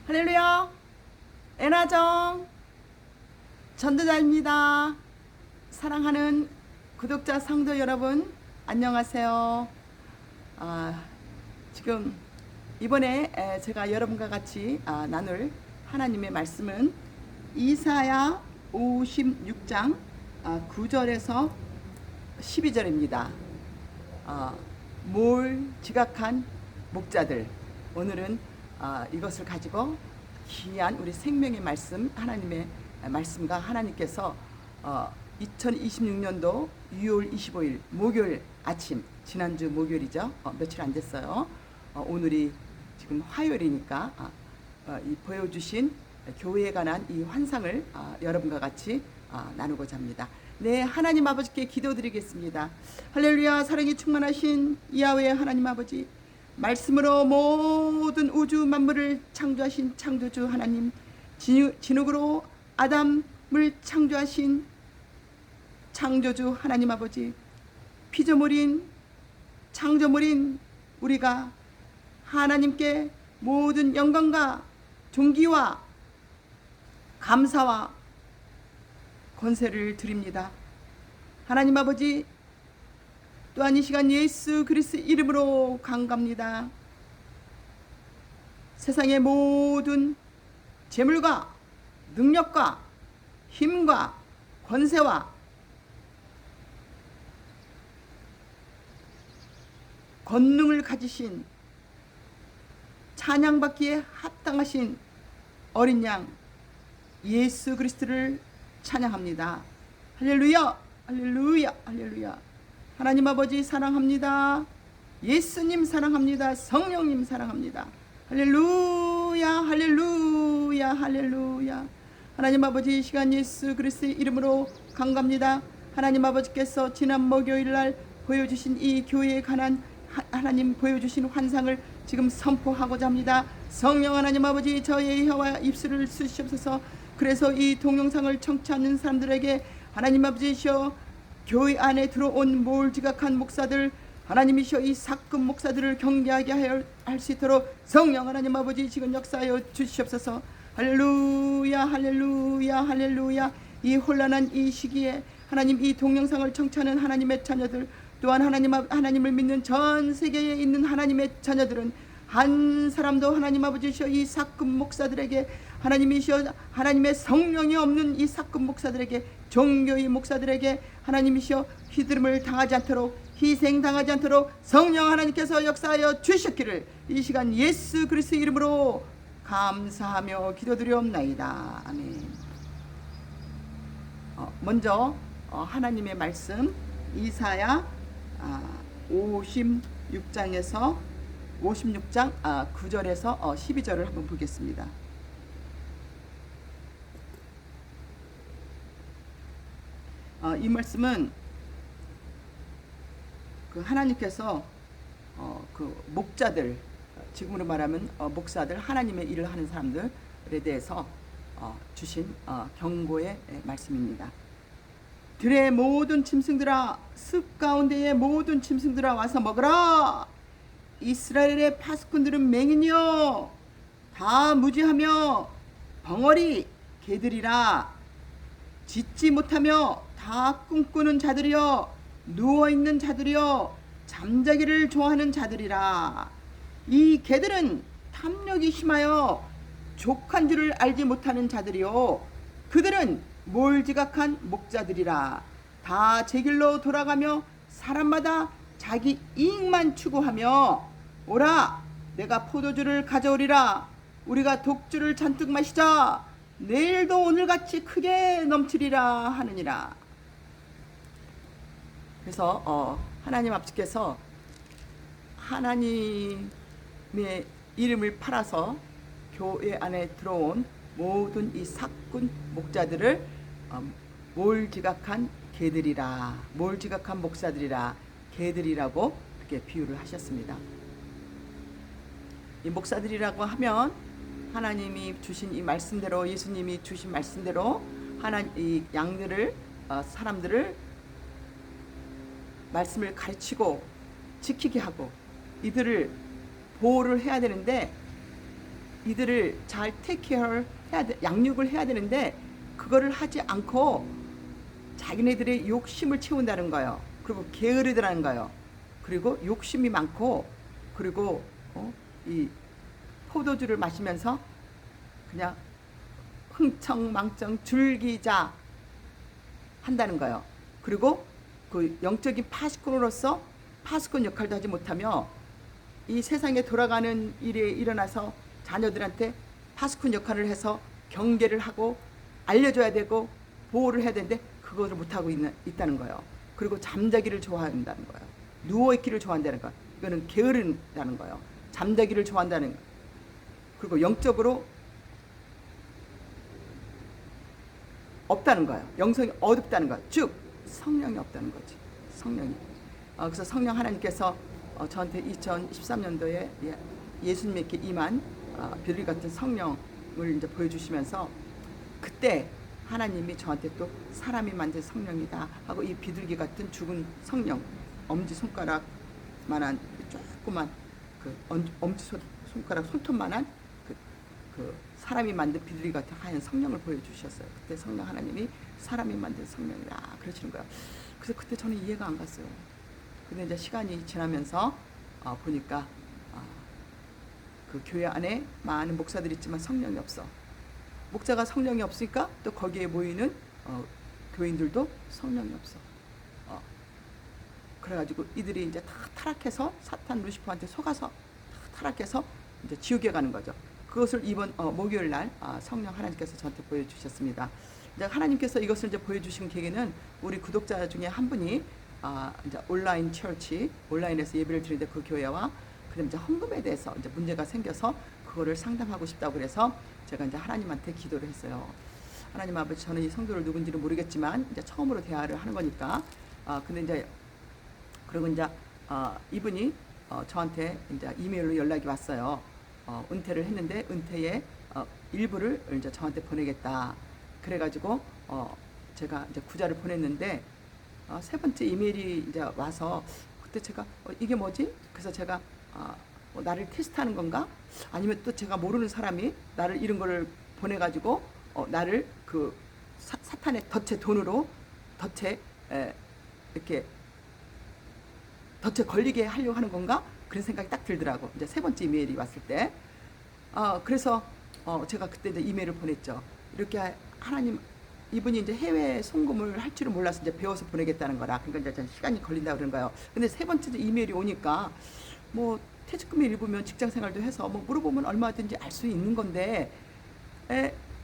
할렐루야. 애나정 전도자입니다. 사랑하는 구독자 성도 여러분, 안녕하세요. 지금 이번에 제가 여러분과 같이 나눌 하나님의 말씀은 이사야 56장 9절에서 12절입니다. 지각한 목자들. 오늘은 이것을 가지고 귀한 우리 생명의 말씀, 하나님의 말씀과 하나님께서 2026년도 6월 25일 목요일 아침, 지난주 목요일이죠. 며칠 안 됐어요. 오늘이 지금 화요일이니까 이 보여주신 교회에 관한 이 환상을 여러분과 같이 나누고자 합니다. 네, 하나님 아버지께 기도드리겠습니다. 할렐루야. 사랑이 충만하신 야훼 하나님 아버지, 말씀으로 모든 우주 만물을 창조하신 창조주 하나님, 진흙으로 아담을 창조하신 창조주 하나님 아버지, 피조물인 창조물인 우리가 하나님께 모든 영광과 존귀와 감사와 권세를 드립니다. 하나님 아버지, 또한 이 시간 예수 그리스도 이름으로 간갑니다. 세상의 모든 재물과 능력과 힘과 권세와 권능을 가지신, 찬양받기에 합당하신 어린 양 예수 그리스도를 찬양합니다. 할렐루야, 할렐루야, 할렐루야. 하나님 아버지 사랑합니다. 예수님 사랑합니다. 성령님 사랑합니다. 할렐루야, 할렐루야, 할렐루야. 하나님 아버지, 이 시간 예수 그리스도의 이름으로 간갑니다. 하나님 아버지께서 지난 목요일날 보여주신 이 교회에 관한 하나님 보여주신 환상을 지금 선포하고자 합니다. 성령 하나님 아버지, 저의 혀와 입술을 쓰시옵소서. 그래서 이 동영상을 청취하는 사람들에게 하나님 아버지시여, 교회 안에 들어온 몰지각한 목사들, 하나님이시여 이 사금 목사들을 경계하게 할 수 있도록 성령 하나님 아버지 지금 역사하여 주시옵소서. 할렐루야, 할렐루야, 할렐루야. 이 혼란한 이 시기에 하나님, 이 동영상을 청취하는 하나님의 자녀들, 또한 하나님을 믿는 전 세계에 있는 하나님의 자녀들은 한 사람도 하나님 아버지시여 이 사금 목사들에게, 하나님이시여 하나님의 성령이 없는 이 사금 목사들에게, 종교의 목사들에게 하나님이시여 휘두름을 당하지 않도록, 희생당하지 않도록 성령 하나님께서 역사하여 주셨기를 이 시간 예수 그리스도 이름으로 감사하며 기도드리옵나이다. 아멘. 먼저 하나님의 말씀 이사야 56장에서 56장 9절에서 12절을 한번 보겠습니다. 이 말씀은 그 하나님께서 그 목자들, 지금으로 말하면 목사들, 하나님의 일을 하는 사람들에 대해서 주신 경고의 말씀입니다. 들의 모든 짐승들아, 숲 가운데의 모든 짐승들아 와서 먹으라. 이스라엘의 파수꾼들은 맹인이여 다 무지하며 벙어리 개들이라. 짖지 못하며 다 꿈꾸는 자들이여, 누워있는 자들이여, 잠자기를 좋아하는 자들이라. 이 개들은 탐욕이 심하여 족한 줄을 알지 못하는 자들이요, 그들은 몰지각한 목자들이라. 다 제 길로 돌아가며 사람마다 자기 이익만 추구하며, 오라 내가 포도주를 가져오리라. 우리가 독주를 잔뜩 마시자. 내일도 오늘같이 크게 넘치리라 하느니라. 그래서 하나님 아버지께서 하나님의 이름을 팔아서 교회 안에 들어온 모든 이 사꾼 목자들을 몰지각한 개들이라, 몰지각한 목사들이라, 개들이라고 그렇게 비유를 하셨습니다. 이 목사들이라고 하면 하나님이 주신 이 말씀대로, 예수님이 주신 말씀대로 이 양들을, 사람들을 말씀을 가르치고 지키게 하고 이들을 보호를 해야 되는데, 이들을 잘 테이크케어 해야 돼, 양육을 해야 되는데 그거를 하지 않고 자기네들의 욕심을 채운다는 거예요. 그리고 게으르다는 거예요. 그리고 욕심이 많고, 그리고 이 포도주를 마시면서 그냥 흥청망청 즐기자 한다는 거예요. 그리고 그 영적인 파수꾼으로서 파수꾼 역할도 하지 못하며 이 세상에 돌아가는 일에 일어나서 자녀들한테 파수꾼 역할을 해서 경계를 하고 알려줘야 되고 보호를 해야 되는데 그거를 못하고 있다는 거예요. 그리고 잠자기를 좋아한다는 거예요. 누워있기를 좋아한다는 거예요. 이거는 게으른다는 거예요. 잠자기를 좋아한다는 거예요. 그리고 영적으로 없다는 거예요. 영성이 어둡다는 거예요. 즉 성령이 없다는 거지. 성령이. 그래서 성령 하나님께서 저한테 2013년도에 예수님께 임한 비둘기 같은 성령을 이제 보여주시면서 그때 하나님이 저한테 또 사람이 만든 성령이다 하고 이 비둘기 같은 죽은 성령, 엄지 손가락만한 조그만 그 엄지 손가락 손톱만한 그 사람이 만든 비둘기 같은 하얀 성령을 보여주셨어요. 그때 성령 하나님이 사람이 만든 성령이다 그러시는 거예요. 그래서 그때 저는 이해가 안 갔어요. 근데 이제 시간이 지나면서 보니까 그 교회 안에 많은 목사들이 있지만 성령이 없어. 목자가 성령이 없으니까 또 거기에 모이는 교인들도 성령이 없어. 그래가지고 이들이 이제 다 타락해서 사탄 루시퍼한테 속아서 다 타락해서 이제 지옥에 가는 거죠. 그것을 이번 목요일 날 성령 하나님께서 저한테 보여주셨습니다. 이제 하나님께서 이것을 이제 보여주신 계기는 우리 구독자 중에 한 분이 이제 온라인 처치, 온라인에서 예배를 드리는데 그 교회와 그다음 이제 헌금에 대해서 이제 문제가 생겨서 그거를 상담하고 싶다고 그래서 제가 이제 하나님한테 기도를 했어요. 하나님 아버지, 저는 이 성도를 누군지는 모르겠지만 이제 처음으로 대화를 하는 거니까 근데 이제 그리고 이제 이분이 저한테 이제 이메일로 연락이 왔어요. 은퇴를 했는데 은퇴의 일부를 이제 저한테 보내겠다. 그래가지고 제가 이제 구자를 보냈는데 세 번째 이메일이 이제 와서 그때 제가 이게 뭐지? 그래서 제가 나를 테스트하는 건가? 아니면 또 제가 모르는 사람이 나를 이런 거를 보내가지고 나를 그 사탄의 덫에 돈으로 덫에 이렇게 덫에 걸리게 하려고 하는 건가? 그런 생각이 딱 들더라고. 이제 세 번째 이메일이 왔을 때. 그래서 제가 그때 이제 이메일을 보냈죠. 이렇게 하나님, 이분이 이제 해외 송금을 할 줄을 몰라서 이제 배워서 보내겠다는 거라. 그러니까 이제 시간이 걸린다 그런 거예요. 근데 세 번째 이메일이 오니까 뭐 퇴직금의 일부면 직장 생활도 해서 뭐 물어보면 얼마든지 알 수 있는 건데,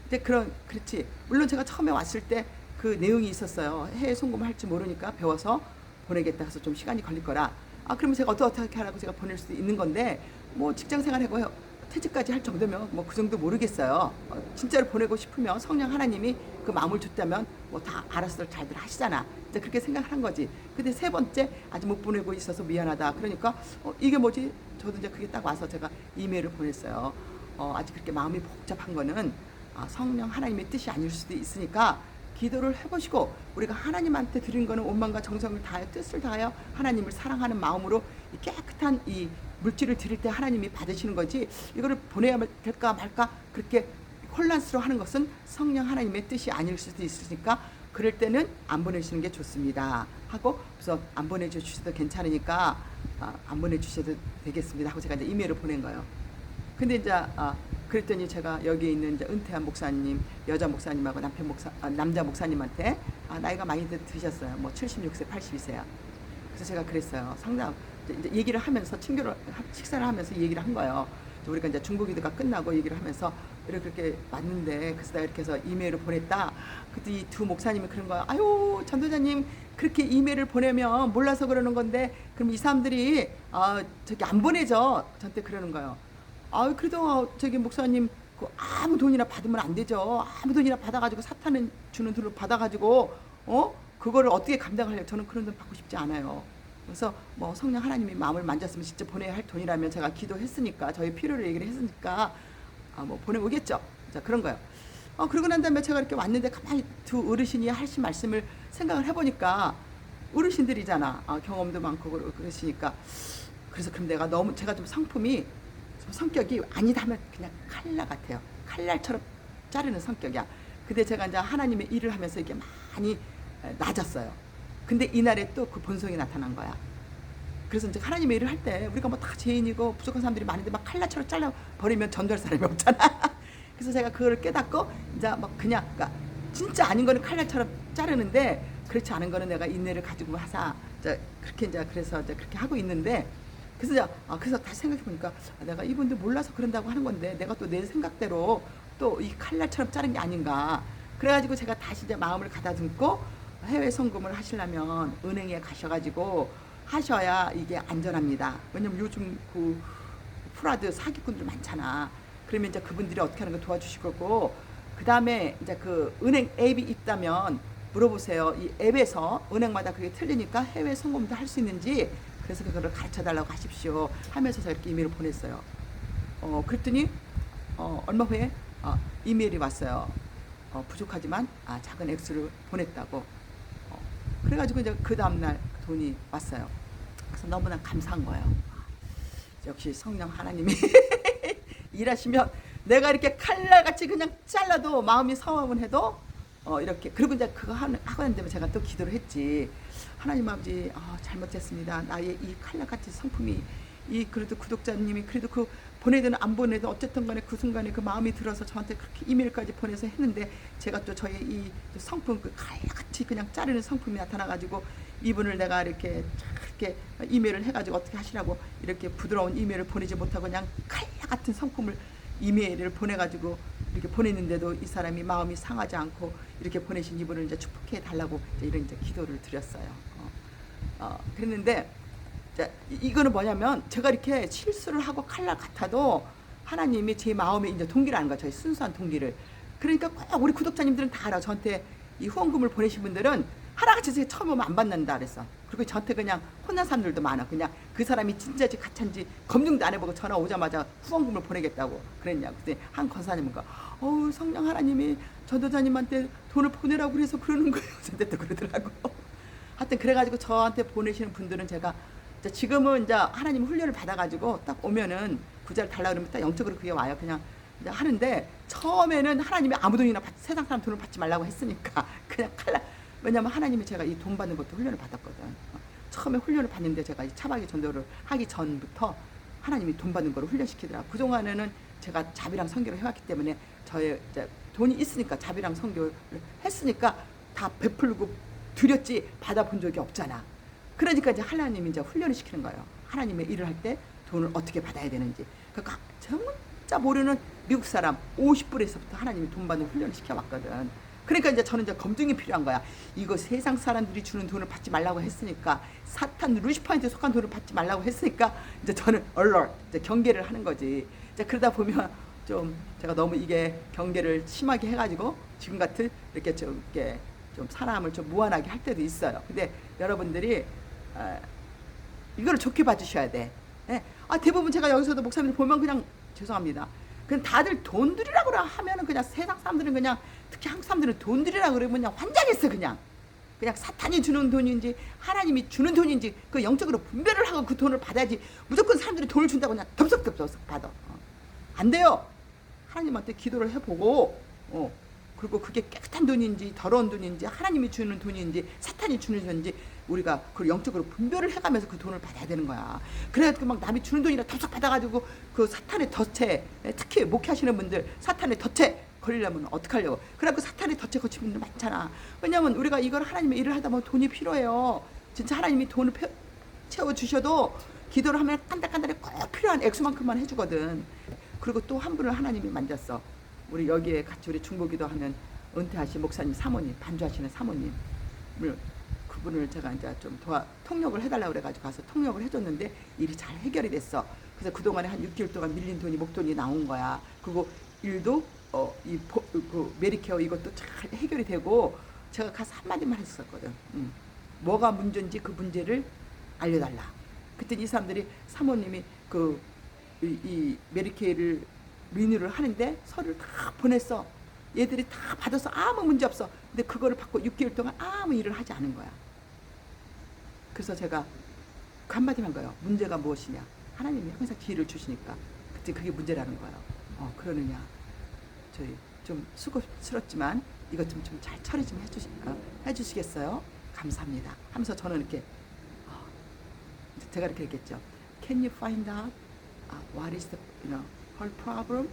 이제 그렇지. 물론 제가 처음에 왔을 때 그 내용이 있었어요. 해외 송금을 할 줄 모르니까 배워서 보내겠다 해서 좀 시간이 걸릴 거라. 그러면 제가 어떻게 하라고 제가 보낼 수도 있는 건데, 뭐 직장 생활 해고요. 퇴직까지 할 정도면 뭐 그 정도 모르겠어요. 진짜로 보내고 싶으면 성령 하나님이 그 마음을 줬다면 뭐 다 알아서 잘들 하시잖아. 이제 그렇게 생각한 거지. 근데 세 번째 아직 못 보내고 있어서 미안하다. 그러니까 이게 뭐지? 저도 이제 그게 딱 와서 제가 이메일을 보냈어요. 아직 그렇게 마음이 복잡한 거는 성령 하나님의 뜻이 아닐 수도 있으니까 기도를 해보시고, 우리가 하나님한테 드린 거는 온 마음과 정성을 다하여 뜻을 다하여 하나님을 사랑하는 마음으로 이 깨끗한 이 물질을 드릴 때 하나님이 받으시는 거지, 이거를 보내야 될까 말까 그렇게 혼란스러워하는 것은 성령 하나님의 뜻이 아닐 수도 있으니까 그럴 때는 안 보내시는 게 좋습니다 하고, 그래서 안 보내주셔도 괜찮으니까 안 보내주셔도 되겠습니다 하고 제가 이제 이메일을 보낸 거예요. 근데 이제 그랬더니 제가 여기에 있는 이제 은퇴한 목사님, 여자 목사님하고 남자 목사님한테 나이가 많이 드셨어요. 뭐 76세, 82세야. 그래서 제가 그랬어요. 상담 이제 얘기를 하면서 식사를 하면서 얘기를 한 거예요. 우리가 이제 중보기도가 끝나고 얘기를 하면서 이렇게 왔는데, 그래서 내가 이렇게 해서 이메일을 보냈다. 그때 이 두 목사님이 그런 거야. 아유, 전도자님 그렇게 이메일을 보내면 몰라서 그러는 건데 그럼 이 사람들이 저기 안 보내죠. 저한테 그러는 거예요. 그래도 저기 목사님 그 아무 돈이나 받으면 안 되죠. 아무 돈이나 받아가지고 사탄은 주는 돈을 받아가지고 그거를 어떻게 감당하려고. 저는 그런 돈 받고 싶지 않아요. 그래서 뭐 성령 하나님이 마음을 만졌으면 진짜 보내야 할 돈이라면 제가 기도했으니까 저희 필요를 얘기를 했으니까 뭐 보내오겠죠. 자, 그런 거예요. 그러고 난 다음에 제가 이렇게 왔는데 가만히 두 어르신이 하신 말씀을 생각을 해보니까 어르신들이잖아. 경험도 많고 그러시니까. 그래서 그럼 제가 좀 성품이 좀 성격이 아니다 하면 그냥 칼날 같아요. 칼날처럼 자르는 성격이야. 근데 제가 이제 하나님의 일을 하면서 이게 많이 낮았어요. 근데 이날에 또 그 본성이 나타난 거야. 그래서 이제 하나님의 일을 할 때 우리가 뭐 다 죄인이고 부족한 사람들이 많은데 막 칼날처럼 잘라 버리면 전도할 사람이 없잖아. 그래서 제가 그걸 깨닫고 이제 막 그냥 그러니까 진짜 아닌 거는 칼날처럼 자르는데 그렇지 않은 거는 내가 인내를 가지고 하사 이제 그렇게 이제 그래서 이제 그렇게 하고 있는데 그래서 이제 그래서 다시 생각해 보니까 내가 이분들 몰라서 그런다고 하는 건데 내가 또 내 생각대로 또 이 칼날처럼 자른 게 아닌가. 그래가지고 제가 다시 이제 마음을 가다듬고 해외 송금을 하시려면 은행에 가셔가지고 하셔야 이게 안전합니다. 왜냐면 요즘 그 프라드 사기꾼들 많잖아. 그러면 이제 그분들이 어떻게 하는 거 도와주실 거고, 그 다음에 이제 그 은행 앱이 있다면 물어보세요. 이 앱에서 은행마다 그게 틀리니까 해외 송금도 할 수 있는지, 그래서 그거를 가르쳐 달라고 하십시오 하면서 제가 이렇게 이메일을 보냈어요. 그랬더니 얼마 후에 이메일이 왔어요. 부족하지만 작은 액수를 보냈다고. 그래가지고 이제 그 다음날 돈이 왔어요. 그래서 너무나 감사한 거예요. 역시 성령 하나님이 일하시면 내가 이렇게 칼날같이 그냥 잘라도 마음이 서운해도 이렇게. 그리고 이제 그거 하고 난 다음에 제가 또 기도를 했지. 하나님 아버지 잘못했습니다. 나의 이 칼날같이 성품이 그래도 구독자님이 그래도 그 보내든 안 보내든 어쨌든 간에 그 순간에 그 마음이 들어서 저한테 그렇게 이메일까지 보내서 했는데 제가 또 저의 이 성품 그 칼같이 그냥 자르는 성품이 나타나가지고 이분을 내가 이렇게 이메일을 해가지고 어떻게 하시라고 이렇게 부드러운 이메일을 보내지 못하고 그냥 칼 같은 성품을 이메일을 보내가지고 이렇게 보냈는데도 이 사람이 마음이 상하지 않고 이렇게 보내신 이분을 이제 축복해 달라고 이런 이제 기도를 드렸어요. 그랬는데 이거는 뭐냐면 제가 이렇게 실수를 하고 칼날 같아도 하나님이 제 마음에 이제 동기를 아는 거예요. 저희 순수한 동기를. 그러니까 꼭 우리 구독자님들은 다 알아. 저한테 이 후원금을 보내신 분들은 하나같이 처음 오면 안 받는다 그랬어. 그리고 저한테 그냥 혼난 사람들도 많아. 그냥 그 사람이 진짜지 가짜인지 검증도 안 해보고 전화 오자마자 후원금을 보내겠다고 그랬냐고. 그때 한 권사님은 성령 하나님이 전도자님한테 돈을 보내라고 그래서 그러는 거예요. 저한테 또 그러더라고. 하여튼 그래가지고 저한테 보내시는 분들은 제가 지금은 이제 하나님 훈련을 받아가지고 딱 오면은 구자를 달라 그러면 딱 영적으로 그게 와요. 그냥 이제 하는데 처음에는 하나님이 아무 돈이나 세상 사람 돈을 받지 말라고 했으니까 그냥 칼날. 왜냐면 하나님이 제가 이 돈 받는 것도 훈련을 받았거든. 처음에 훈련을 받는데 제가 이 차박의 전도를 하기 전부터 하나님이 돈 받는 거를 훈련시키더라. 그동안에는 제가 자비랑 선교를 해왔기 때문에 저의 이제 돈이 있으니까 자비랑 선교를 했으니까 다 베풀고 드렸지 받아본 적이 없잖아. 그러니까 이제 하나님이 이제 훈련을 시키는 거예요. 하나님의 일을 할 때 돈을 어떻게 받아야 되는지. 그러니까 진짜 모르는 미국 사람 50불에서부터 하나님이 돈 받는 훈련을 시켜왔거든. 그러니까 이제 저는 이제 검증이 필요한 거야. 이거 세상 사람들이 주는 돈을 받지 말라고 했으니까, 사탄 루시퍼한테 속한 돈을 받지 말라고 했으니까 이제 저는 이제 경계를 하는 거지. 이제 그러다 보면 좀 제가 너무 이게 경계를 심하게 해가지고 지금 같은 이렇게 좀 사람을 좀 무한하게 할 때도 있어요. 근데 여러분들이 이거를 좋게 봐주셔야 돼. 예? 대부분 제가 여기서도 목사님들 보면 그냥 죄송합니다. 그냥 다들 돈 드리라고 하면은 그냥 세상 사람들은 그냥 특히 한국 사람들은 돈 드리라고 그러면 그냥 환장했어. 그냥 사탄이 주는 돈인지 하나님이 주는 돈인지 그 영적으로 분별을 하고 그 돈을 받아야지. 무조건 사람들이 돈을 준다고 그냥 덥석덥석 받아. 안 돼요. 하나님한테 기도를 해보고 그리고 그게 깨끗한 돈인지 더러운 돈인지 하나님이 주는 돈인지 사탄이 주는 돈인지 우리가 그 영적으로 분별을 해가면서 그 돈을 받아야 되는 거야. 그래가지고 막 남이 주는 돈이라 덥석 받아가지고 그 사탄의 덫에, 특히 목회하시는 분들 사탄의 덫에 걸리려면 어떡하려고. 그래갖고 사탄의 덫에 거친 분들 많잖아. 왜냐면 우리가 이걸 하나님의 일을 하다 보면 돈이 필요해요. 진짜 하나님이 돈을 채워주셔도 기도를 하면 깐달깐달에 꼭 필요한 액수만큼만 해주거든. 그리고 또 한 분을 하나님이 만졌어. 우리 여기에 같이 우리 중보기도 하는 은퇴하신 목사님 사모님, 반주하시는 사모님, 그분을 제가 이제 좀 통역을 해달라고 그래가지고 가서 통역을 해줬는데 일이 잘 해결이 됐어. 그래서 그동안에 한 6개월 동안 밀린 돈이 목돈이 나온 거야. 그리고 일도 그 메리케어 이것도 잘 해결이 되고 제가 가서 한마디만 했었거든. 뭐가 문제인지 그 문제를 알려달라. 그때 이 사람들이 사모님이 이 메리케어를 리뉴를 하는데 서류를 다 보냈어. 얘들이 다 받아서 아무 문제 없어. 근데 그거를 받고 6개월 동안 아무 일을 하지 않은 거야. 그래서 제가 그 한마디만 거예요. 문제가 무엇이냐. 하나님이 항상 기회를 주시니까. 그때 그게 문제라는 거예요. 그러느냐. 저희 좀 수고스럽지만 이것 좀 잘 처리 좀 해주시겠어요? 감사합니다. 하면서 저는 이렇게 제가 이렇게 얘기했죠. Can you find out what is the her problem?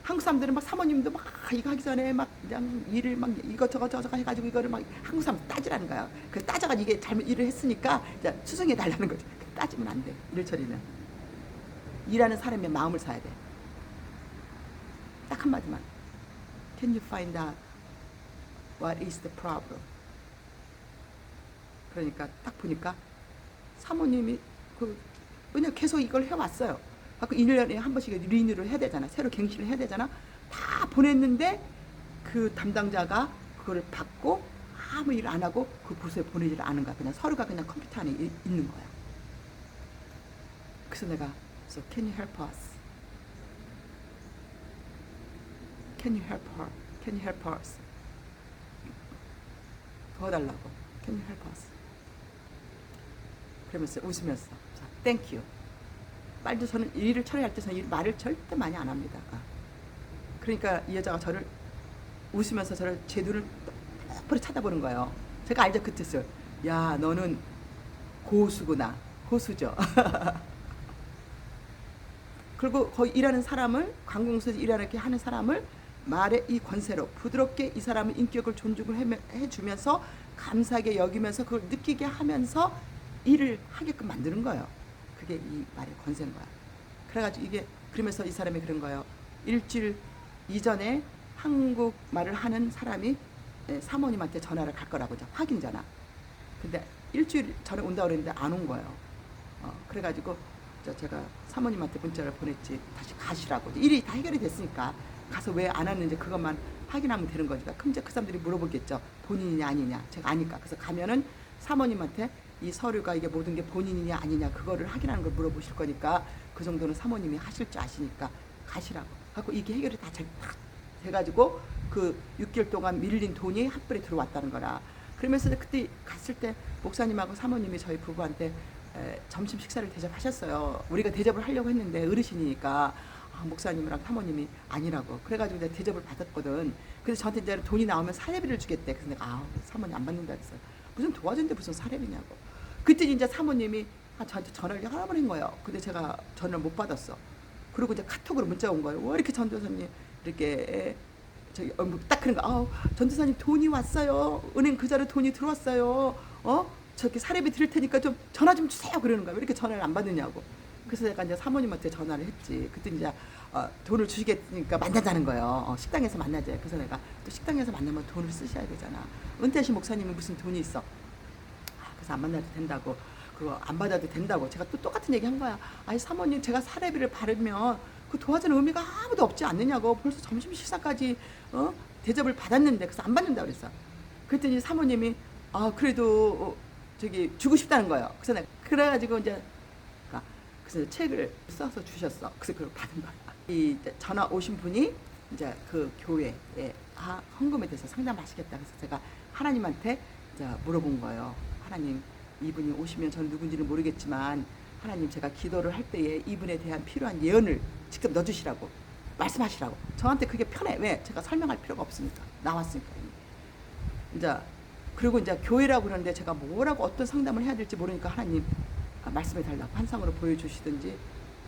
한국 사람들은 막 사모님도 막 이거 하기 전에 막 그냥 일을 막 이것저것 해가지고 이거를 막 한국 사람 따지라는 거야. 그 따져가지고 이게 잘못 일을 했으니까 이제 수정해 달라는 거지. 따지면 안 돼. 일 처리는 일하는 사람의 마음을 사야 돼. 딱 한마디만. Can you find out what is the problem? 그러니까 딱 보니까 사모님이 왜냐 계속 이걸 해왔어요. 그 1년에 한 번씩 리뉴를 해야 되잖아. 새로 갱신을 해야 되잖아. 다 보냈는데 그 담당자가 그거를 받고 아무 일 안 하고 그 부서에 보내지를 않은 거야. 그냥 서류가 그냥 컴퓨터 안에 있는 거야. 그래서 내가 So can you help us? Can you help her? Can you help us? 도와달라고. Can you help us? 그러면서 웃으면서 자, Thank you. 말도 저는 일을 처리할 때 저는 말을 절대 많이 안 합니다. 그러니까 이 여자가 저를 웃으면서 저를 제 눈을 똑바로 쳐다보는 거예요. 제가 알죠 그 뜻을. 야 너는 고수구나. 고수죠. 그리고 거기 일하는 사람을 관공서에서 일하게 하는 사람을 말의 이 권세로 부드럽게 이 사람의 인격을 존중을 해주면서 감사하게 여기면서 그걸 느끼게 하면서 일을 하게끔 만드는 거예요. 그게 이 말의 권세인 거야. 그래가지고 이게 그러면서 이 사람이 그런 거예요. 일주일 이전에 한국말을 하는 사람이 사모님한테 전화를 갈 거라고 확인 전화. 근데 일주일 전에 온다고 그랬는데 안 온 거예요. 그래가지고 제가 사모님한테 문자를 보냈지. 다시 가시라고. 일이 다 해결이 됐으니까 가서 왜 안 왔는지 그것만 확인하면 되는 거니까. 그럼 이제 그 사람들이 물어보겠죠. 본인이냐 아니냐. 제가 아니까. 그래서 가면은 사모님한테 이 서류가 이게 모든 게 본인이냐 아니냐 그거를 확인하는 걸 물어보실 거니까 그 정도는 사모님이 하실 줄 아시니까 가시라고. 갖고 이게 해결이 다 돼가지고 그 6개월 동안 밀린 돈이 한 번에 들어왔다는 거라. 그러면서 그때 갔을 때 목사님하고 사모님이 저희 부부한테 점심 식사를 대접하셨어요. 우리가 대접을 하려고 했는데 어르신이니까 목사님이랑 사모님이 아니라고. 그래가지고 내가 대접을 받았거든. 그래서 저한테 이제 돈이 나오면 사례비를 주겠대. 그래서 내가 사모님 안 받는다 그랬어요. 무슨 도와준데 무슨 사례비냐고. 그때 이제 사모님이 저한테 전화를 여러 번 한 거예요. 근데 제가 전화를 못 받았어. 그리고 이제 카톡으로 문자가 온 거예요. 왜 이렇게 전도사님 이렇게 저기 딱 그런 거. 전도사님 돈이 왔어요. 은행 계좌로 돈이 들어왔어요. 저기 사례비 드릴 테니까 좀 전화 좀 주세요. 그러는 거야. 왜 이렇게 전화를 안 받느냐고. 그래서 내가 이제 사모님한테 전화를 했지. 그때 이제 돈을 주시겠으니까 만나자는 거예요. 식당에서 만나자. 그래서 내가 또 식당에서 만나면 돈을 쓰셔야 되잖아. 은퇴하신 목사님은 무슨 돈이 있어. 그래서 안 만나도 된다고. 그거 안 받아도 된다고. 제가 또 똑같은 얘기 한 거야. 아니 사모님 제가 사례비를 바르면 그 도와주는 의미가 아무도 없지 않느냐고. 벌써 점심 식사까지 대접을 받았는데 그래서 안 받는다고 그랬어. 그랬더니 사모님이 그래도 저기 주고 싶다는 거예요. 그래서 내가 그래가지고 이제 그래서 책을 써서 주셨어. 그래서 그걸 받은 거야. 이 전화 오신 분이 이제 그 교회에 헌금에 대해서 상담하시겠다. 그래서 제가 하나님한테 이제 물어본 거예요. 하나님, 이분이 오시면 저는 누군지는 모르겠지만 하나님 제가 기도를 할 때에 이분에 대한 필요한 예언을 직접 넣어주시라고 말씀하시라고. 저한테 그게 편해. 왜? 제가 설명할 필요가 없으니까. 나왔으니까. 이제 그리고 이제 교회라고 그러는데 제가 뭐라고 어떤 상담을 해야 될지 모르니까 하나님 말씀해 달라고 환상으로 보여주시든지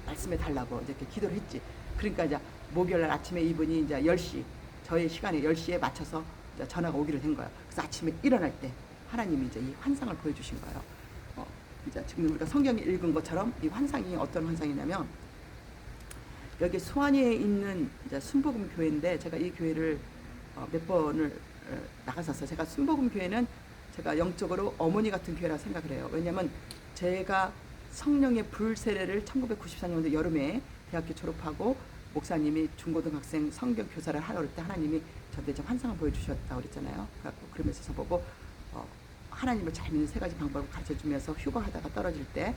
말씀해 달라고 이렇게 기도를 했지. 그러니까 이제 목요일날 아침에 이분이 이제 10시 저의 시간에 10시에 맞춰서 이제 전화가 오기로 된 거예요. 그래서 아침에 일어날 때 하나님이 이제 이 환상을 보여주신 거예요. 이제 지금 우리가 성경에 읽은 것처럼 이 환상이 어떤 환상이냐면 여기 수원에 있는 이제 순복음 교회인데 제가 이 교회를 몇 번을 나갔었어요. 제가 순복음 교회는 제가 영적으로 어머니 같은 교회라고 생각을 해요. 왜냐하면 제가 성령의 불 세례를 1994년도 여름에 대학교 졸업하고 목사님이 중고등학생 성경 교사를 하려고 할 때 하나님이 저한테 이제 환상을 보여주셨다고 그랬잖아요. 그러면서 저보고 하나님을 잘 믿는 세 가지 방법을 가르쳐주면서 휴거하다가 떨어질 때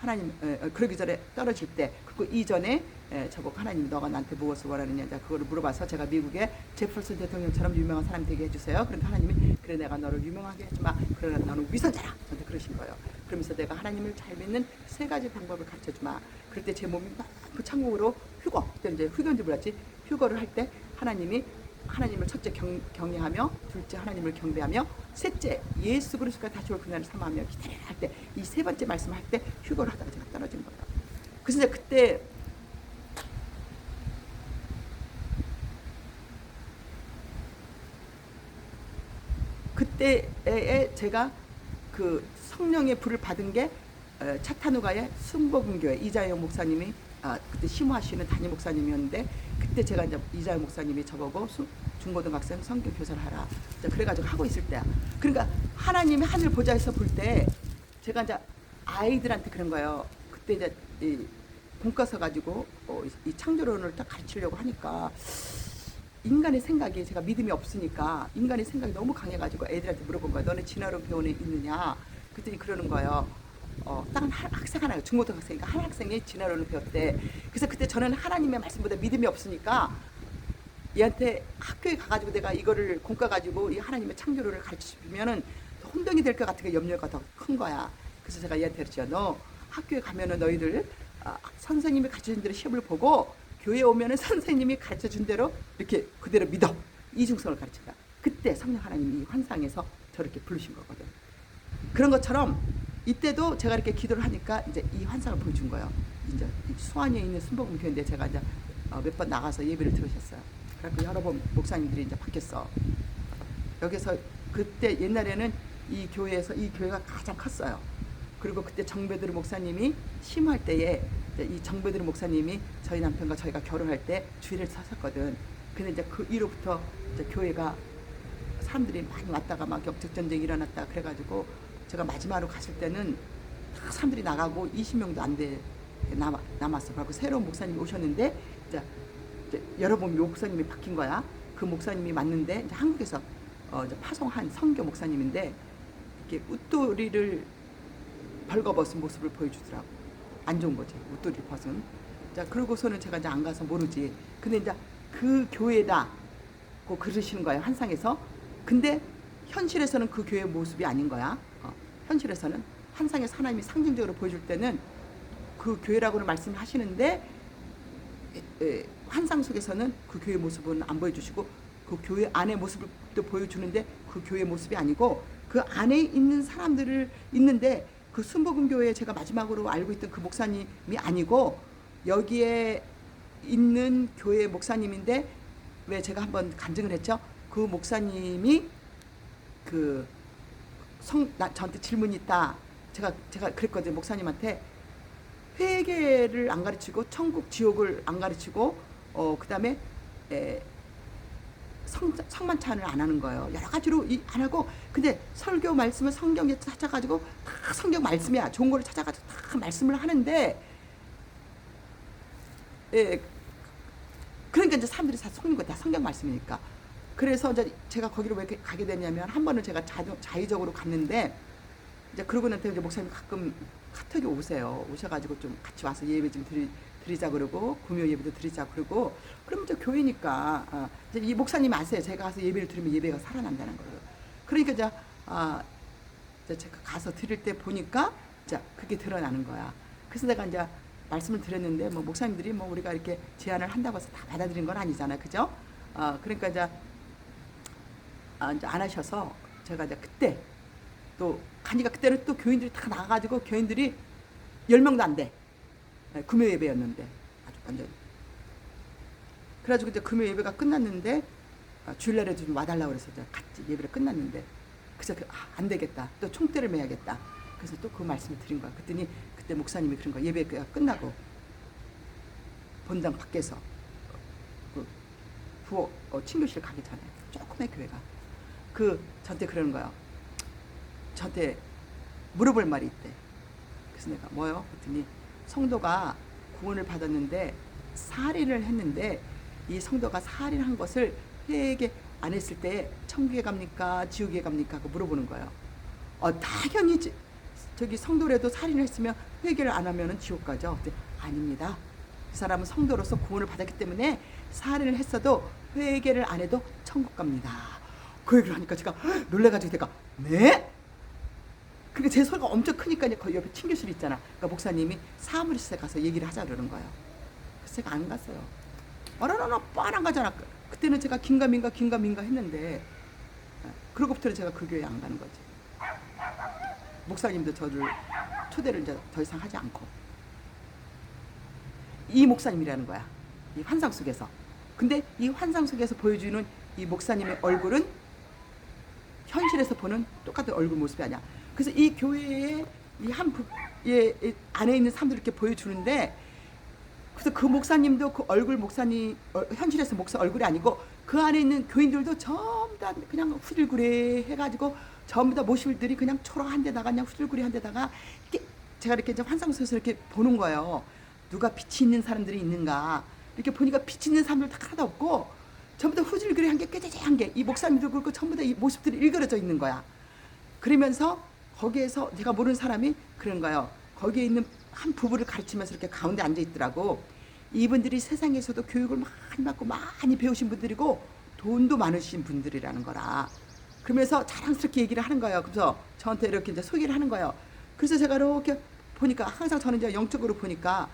하나님 그러기 전에 떨어질 때 그리고 이전에 저보고 하나님 너가 나한테 무엇을 원하느냐 그거를 물어봐서 제가 미국의 제퍼슨 대통령처럼 유명한 사람이 되게 해주세요. 그런데 하나님이 그래 내가 너를 유명하게 해주마. 그러나 너는 위선자라. 저한테 그러신 거예요. 그러면서 내가 하나님을 잘 믿는 3가지 방법을 가르쳐주마. 그럴 때 제 몸이 너무 천국으로 휴거, 그때 이제 휴거인지 몰랐지, 휴거를 할 때 하나님을 첫째 경외하며, 둘째 하나님을 경배하며, 셋째 예수 그리스도가 다시 올 그날을 사모하며 기다려 할 때, 이 3번째 말씀을 할 때 휴거를 하다가 제가 떨어진 거예요. 그래서 이제 그때에 제가 그 성령의 불을 받은 게 차타누가의 순복음교회 이자영 목사님이 그때 심호하시는 담임 목사님이었는데, 그때 제가 이제 이자영 목사님이 저보고 중고등학생 성경 교사를 하라, 그래가지고 하고 있을 때야. 그러니까 하나님이 하늘 보좌에서 볼 때 제가 이제 아이들한테 그런 거예요. 그때 이제 이 본과 가지고 이 창조론을 딱 가르치려고 하니까 인간의 생각이, 제가 믿음이 없으니까 인간의 생각이 너무 강해가지고 애들한테 물어본 거예요. 너네 진화론 배원에 있느냐? 그랬더니 그러는 거예요. 다른 학생 하나, 중고등학생이니까 한 학생이 진화론을 배웠대. 그래서 그때 저는 하나님의 말씀보다 믿음이 없으니까 얘한테 학교에 가가지고 내가 이거를 공과 가지고 이 하나님의 창조론을 가르치면은 혼동이 될 것 같은 염려가 더 큰 거야. 그래서 제가 얘한테 그랬죠. 너 학교에 가면은 너희들 선생님이 가르쳐준 대로 시험을 보고 교회에 오면은 선생님이 가르쳐준 대로 이렇게 그대로 믿어. 이중성을 가르친다. 그때 성령 하나님이 환상에서 저렇게 부르신 거거든. 그런 것처럼 이때도 제가 이렇게 기도를 하니까 이제 이 환상을 보여준 거예요. 이제 수안이에 있는 순복음 교회인데 제가 이제 몇 번 나가서 예배를 들으셨어요. 그래서 여러 번 목사님들이 이제 바뀌었어. 여기서 그때 옛날에는 이 교회에서 이 교회가 가장 컸어요. 그리고 그때 정베드로 목사님이 심할 때에 이 정베드로 목사님이 저희 남편과 저희가 결혼할 때 주일을 서셨거든. 근데 이제 그 이후부터 이제 교회가 사람들이 많이 왔다가 막 격적 전쟁이 일어났다 그래가지고 제가 마지막으로 갔을 때는 다 사람들이 나가고 20명도 안 돼 남았어. 그리고 새로운 목사님이 오셨는데 이제 여러 번 목사님이 바뀐 거야. 그 목사님이 맞는데 이제 한국에서 이제 파송한 선교 목사님인데 이렇게 웃도리를 벌거벗은 모습을 보여주더라고. 안 좋은 거지, 웃도리 벗은. 자, 그러고서는 제가 이제 안 가서 모르지. 근데 이제 그 교회다 고 그러시는 거예요, 환상에서. 근데 현실에서는 그 교회의 모습이 아닌 거야. 현실에서는 환상에서 하나님이 상징적으로 보여줄 때는 그 교회라고는 말씀을 하시는데 환상 속에서는 그 교회 모습은 안 보여주시고 그 교회 안의 모습을 또 보여주는데 그 교회 모습이 아니고 그 안에 있는 사람들을 있는데, 그 순복음교회에 제가 마지막으로 알고 있던 그 목사님이 아니고 여기에 있는 교회 목사님인데, 왜 제가 한번 간증을 했죠. 그 목사님이 저한테 질문이 있다. 제가 그랬거든요. 목사님한테 회개를 안 가르치고 천국 지옥을 안 가르치고 그 다음에 성만찬을 안 하는 거예요. 여러 가지로 안 하고, 근데 설교 말씀을 성경에 찾아가지고 다 성경 말씀이야. 좋은 거를 찾아가지고 다 말씀을 하는데, 그러니까 이제 사람들이 다 속는 거 다 성경 말씀이니까. 그래서 이제 제가 거기로 왜 가게 되냐면, 한 번은 제가 자의적으로 갔는데, 이제 그러고 난 뒤에 목사님 가끔 카톡이 오셔가지고 좀 같이 와서 예배 좀 드리자 그러고, 금요 예배도 드리자 그러고, 그러면 이제 교회니까 이제 이 목사님 아세요. 제가 가서 예배를 드리면 예배가 살아난다는 거예요. 그러니까 이제 제가 가서 드릴 때 보니까 자 그게 드러나는 거야. 그래서 내가 이제 말씀을 드렸는데, 뭐 목사님들이 뭐 우리가 이렇게 제안을 한다고 해서 다 받아들인 건 아니잖아, 그죠? 그러니까 이제 안 하셔서 제가 이제 그때 또 가니까, 그때는 또 교인들이 다 나가가지고 교인들이 10명도 안 돼. 금요 예배였는데 아주 완전. 그래가지고 이제 금요 예배가 끝났는데 주일날에도 좀 와달라고 그래서 이제 같이 예배를 끝났는데, 그래서 안 되겠다. 또 총대를 매야겠다. 그래서 또 그 말씀을 드린 거야. 그랬더니 그때 목사님이 그런 거야. 예배가 끝나고 본당 밖에서 친교실 가기 전에 조그만 교회가 저한테 그러는 거예요. 저한테 물어볼 말이 있대. 그래서 내가 뭐요? 그랬더니 성도가 구원을 받았는데 살인을 했는데, 이 성도가 살인한 것을 회개 안 했을 때 천국에 갑니까 지옥에 갑니까 하고 물어보는 거예요. 당연히 저기 성도라도 살인을 했으면 회개를 안 하면은 지옥 가죠. 아닙니다. 그 사람은 성도로서 구원을 받았기 때문에 살인을 했어도 회개를 안 해도 천국 갑니다. 그 얘기를 하니까 제가 놀래가지고 내가 네? 그러니까 제 소리가 엄청 크니까 거기 옆에 친교실 있잖아. 그러니까 목사님이 사무실에 가서 얘기를 하자 그러는 거예요. 그래서 제가 안 갔어요. 어라라라 뻔한 거잖아. 그때는 제가 긴가민가 했는데, 그러고부터는 제가 그 교회 안 가는 거지. 목사님도 저를 초대를 이제 더 이상 하지 않고. 이 목사님이라는 거야. 이 환상 속에서. 근데 이 환상 속에서 보여주는 이 목사님의 얼굴은 현실에서 보는 똑같은 얼굴 모습이 아니야. 그래서 이 교회에 이 한 안에 있는 사람들 이렇게 보여주는데, 그래서 그 목사님도 그 얼굴 목사님 현실에서 목사 얼굴이 아니고 그 안에 있는 교인들도 전부 다 그냥 후들구레 해가지고 전부 다 모습들이 그냥 초라한 데다가 그냥 후들구레 한 데다가 이렇게 제가 이렇게 이제 환상 속에서 이렇게 보는 거예요. 누가 빛이 있는 사람들이 있는가. 이렇게 보니까 빛 있는 사람들 다 하나도 없고 전부 다 후질그레한 게 꾀재재한 게 이 목사님도 그렇고 전부 다 이 모습들이 일그러져 있는 거야. 그러면서 거기에서 제가 모르는 사람이 그런 거예요. 거기에 있는 한 부부를 가르치면서 이렇게 가운데 앉아 있더라고. 이분들이 세상에서도 교육을 많이 받고 많이 배우신 분들이고 돈도 많으신 분들이라는 거라. 그러면서 자랑스럽게 얘기를 하는 거예요. 그래서 저한테 이렇게 이제 소개를 하는 거예요. 그래서 제가 이렇게 보니까 항상 저는 이제 영적으로 보니까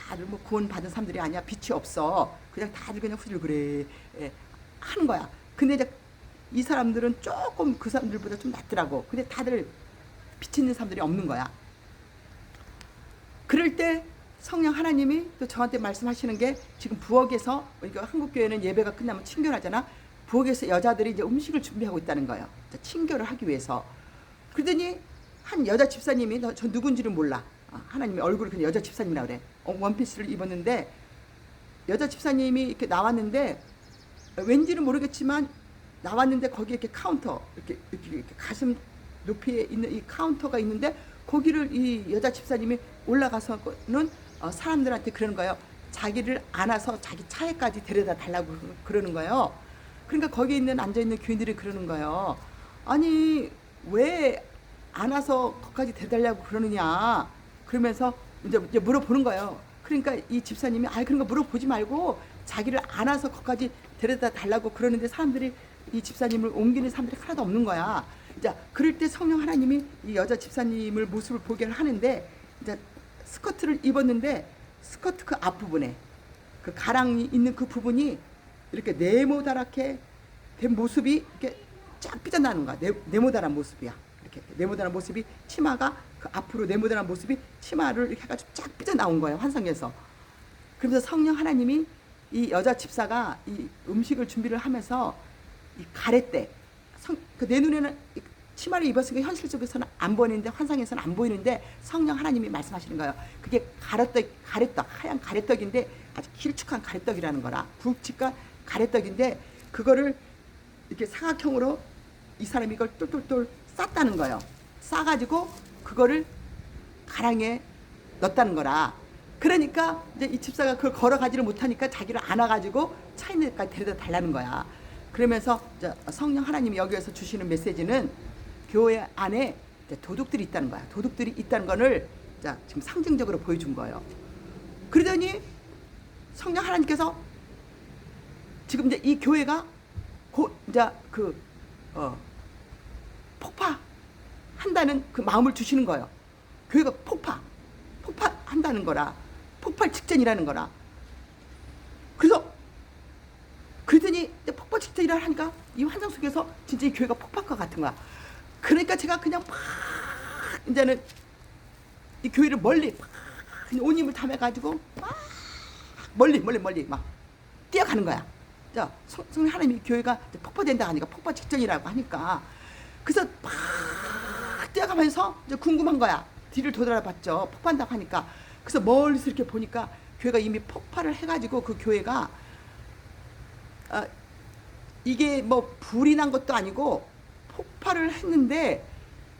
다들 뭐 구원 받은 사람들이 아니야. 빛이 없어. 그냥 다들 그냥 후질그레 하는 거야. 근데 이제 이 사람들은 조금 그 사람들보다 좀 낫더라고. 근데 다들 빛 있는 사람들이 없는 거야. 그럴 때 성령 하나님이 또 저한테 말씀하시는 게 지금 부엌에서 그러니까 한국교회는 예배가 끝나면 친교하잖아. 부엌에서 여자들이 이제 음식을 준비하고 있다는 거예요. 친교를 하기 위해서. 그러더니 한 여자 집사님이 저 누군지는 몰라. 하나님의 얼굴이 그냥 여자 집사님이라 그래. 원피스를 입었는데 여자 집사님이 이렇게 나왔는데 왠지는 모르겠지만 나왔는데 거기에 이렇게 카운터 이렇게 가슴 높이에 있는 이 카운터가 있는데 거기를 이 여자 집사님이 올라가서는 사람들한테 그러는 거예요. 자기를 안아서 자기 차에까지 데려다 달라고 그러는 거예요. 그러니까 거기에 있는 앉아있는 교인들이 그러는 거예요. 아니 왜 안아서 거기까지 데려달라고 그러느냐. 그러면서 이제 물어보는 거예요. 그러니까 이 집사님이 그런 거 물어보지 말고 자기를 안아서 거기까지 데려다 달라고 그러는데 사람들이 이 집사님을 옮기는 사람들이 하나도 없는 거야. 자, 그럴 때 성령 하나님이 이 여자 집사님을 모습을 보게 하는데 이제 스커트를 입었는데 스커트 그 앞부분에 그 가랑이 있는 그 부분이 이렇게 네모다랗게 된 모습이 이렇게 쫙 삐져나오는 거야. 네모다란 모습이야. 이렇게 네모다란 모습이 치마가 그 앞으로 네모다란 모습이 치마를 이렇게 해가지고 쫙 삐져나온 거예요. 환상에서. 그러면서 성령 하나님이 이 여자 집사가 이 음식을 준비를 하면서 이 가래대 내 눈에는 치마를 입었으니까 현실 속에서는 안 보이는데 환상에서는 안 보이는데 성령 하나님이 말씀하시는 거예요. 그게 가래떡 하얀 가래떡인데 아주 길쭉한 가래떡이라는 거라. 굵직한 가래떡인데 그거를 이렇게 사각형으로 이 사람이 이걸 똘똘똘 쌌다는 거예요. 싸가지고 그거를 가랑에 넣었다는 거라. 그러니까 이제 이 집사가 그걸 걸어가지를 못하니까 자기를 안아가지고 차 있는 데까지 데려다 달라는 거야. 그러면서 성령 하나님이 여기에서 주시는 메시지는 교회 안에 도둑들이 있다는 거야. 도둑들이 있다는 거를 지금 상징적으로 보여준 거예요. 그러더니 성령 하나님께서 지금 이제 이 교회가 이제 폭파한다는 그 마음을 주시는 거예요. 교회가 폭파한다는 거라. 폭발 직전이라는 거라. 그러더니 폭발 직전이라 하니까 이 환상 속에서 진짜 이 교회가 폭발과 같은 거야. 그러니까 제가 그냥 막 이제는 이 교회를 멀리 그냥 온 힘을 다 해가지고 막 멀리 막 뛰어가는 거야. 자, 성령 하나님이 교회가 폭파된다 하니까 폭발 직전이라고 하니까 그래서 막 뛰어가면서 이제 궁금한 거야. 뒤를 돌아봤죠. 폭파한다고 하니까. 그래서 멀리서 이렇게 보니까 교회가 이미 폭발을 해가지고 그 교회가 이게 뭐 불이 난 것도 아니고 폭발을 했는데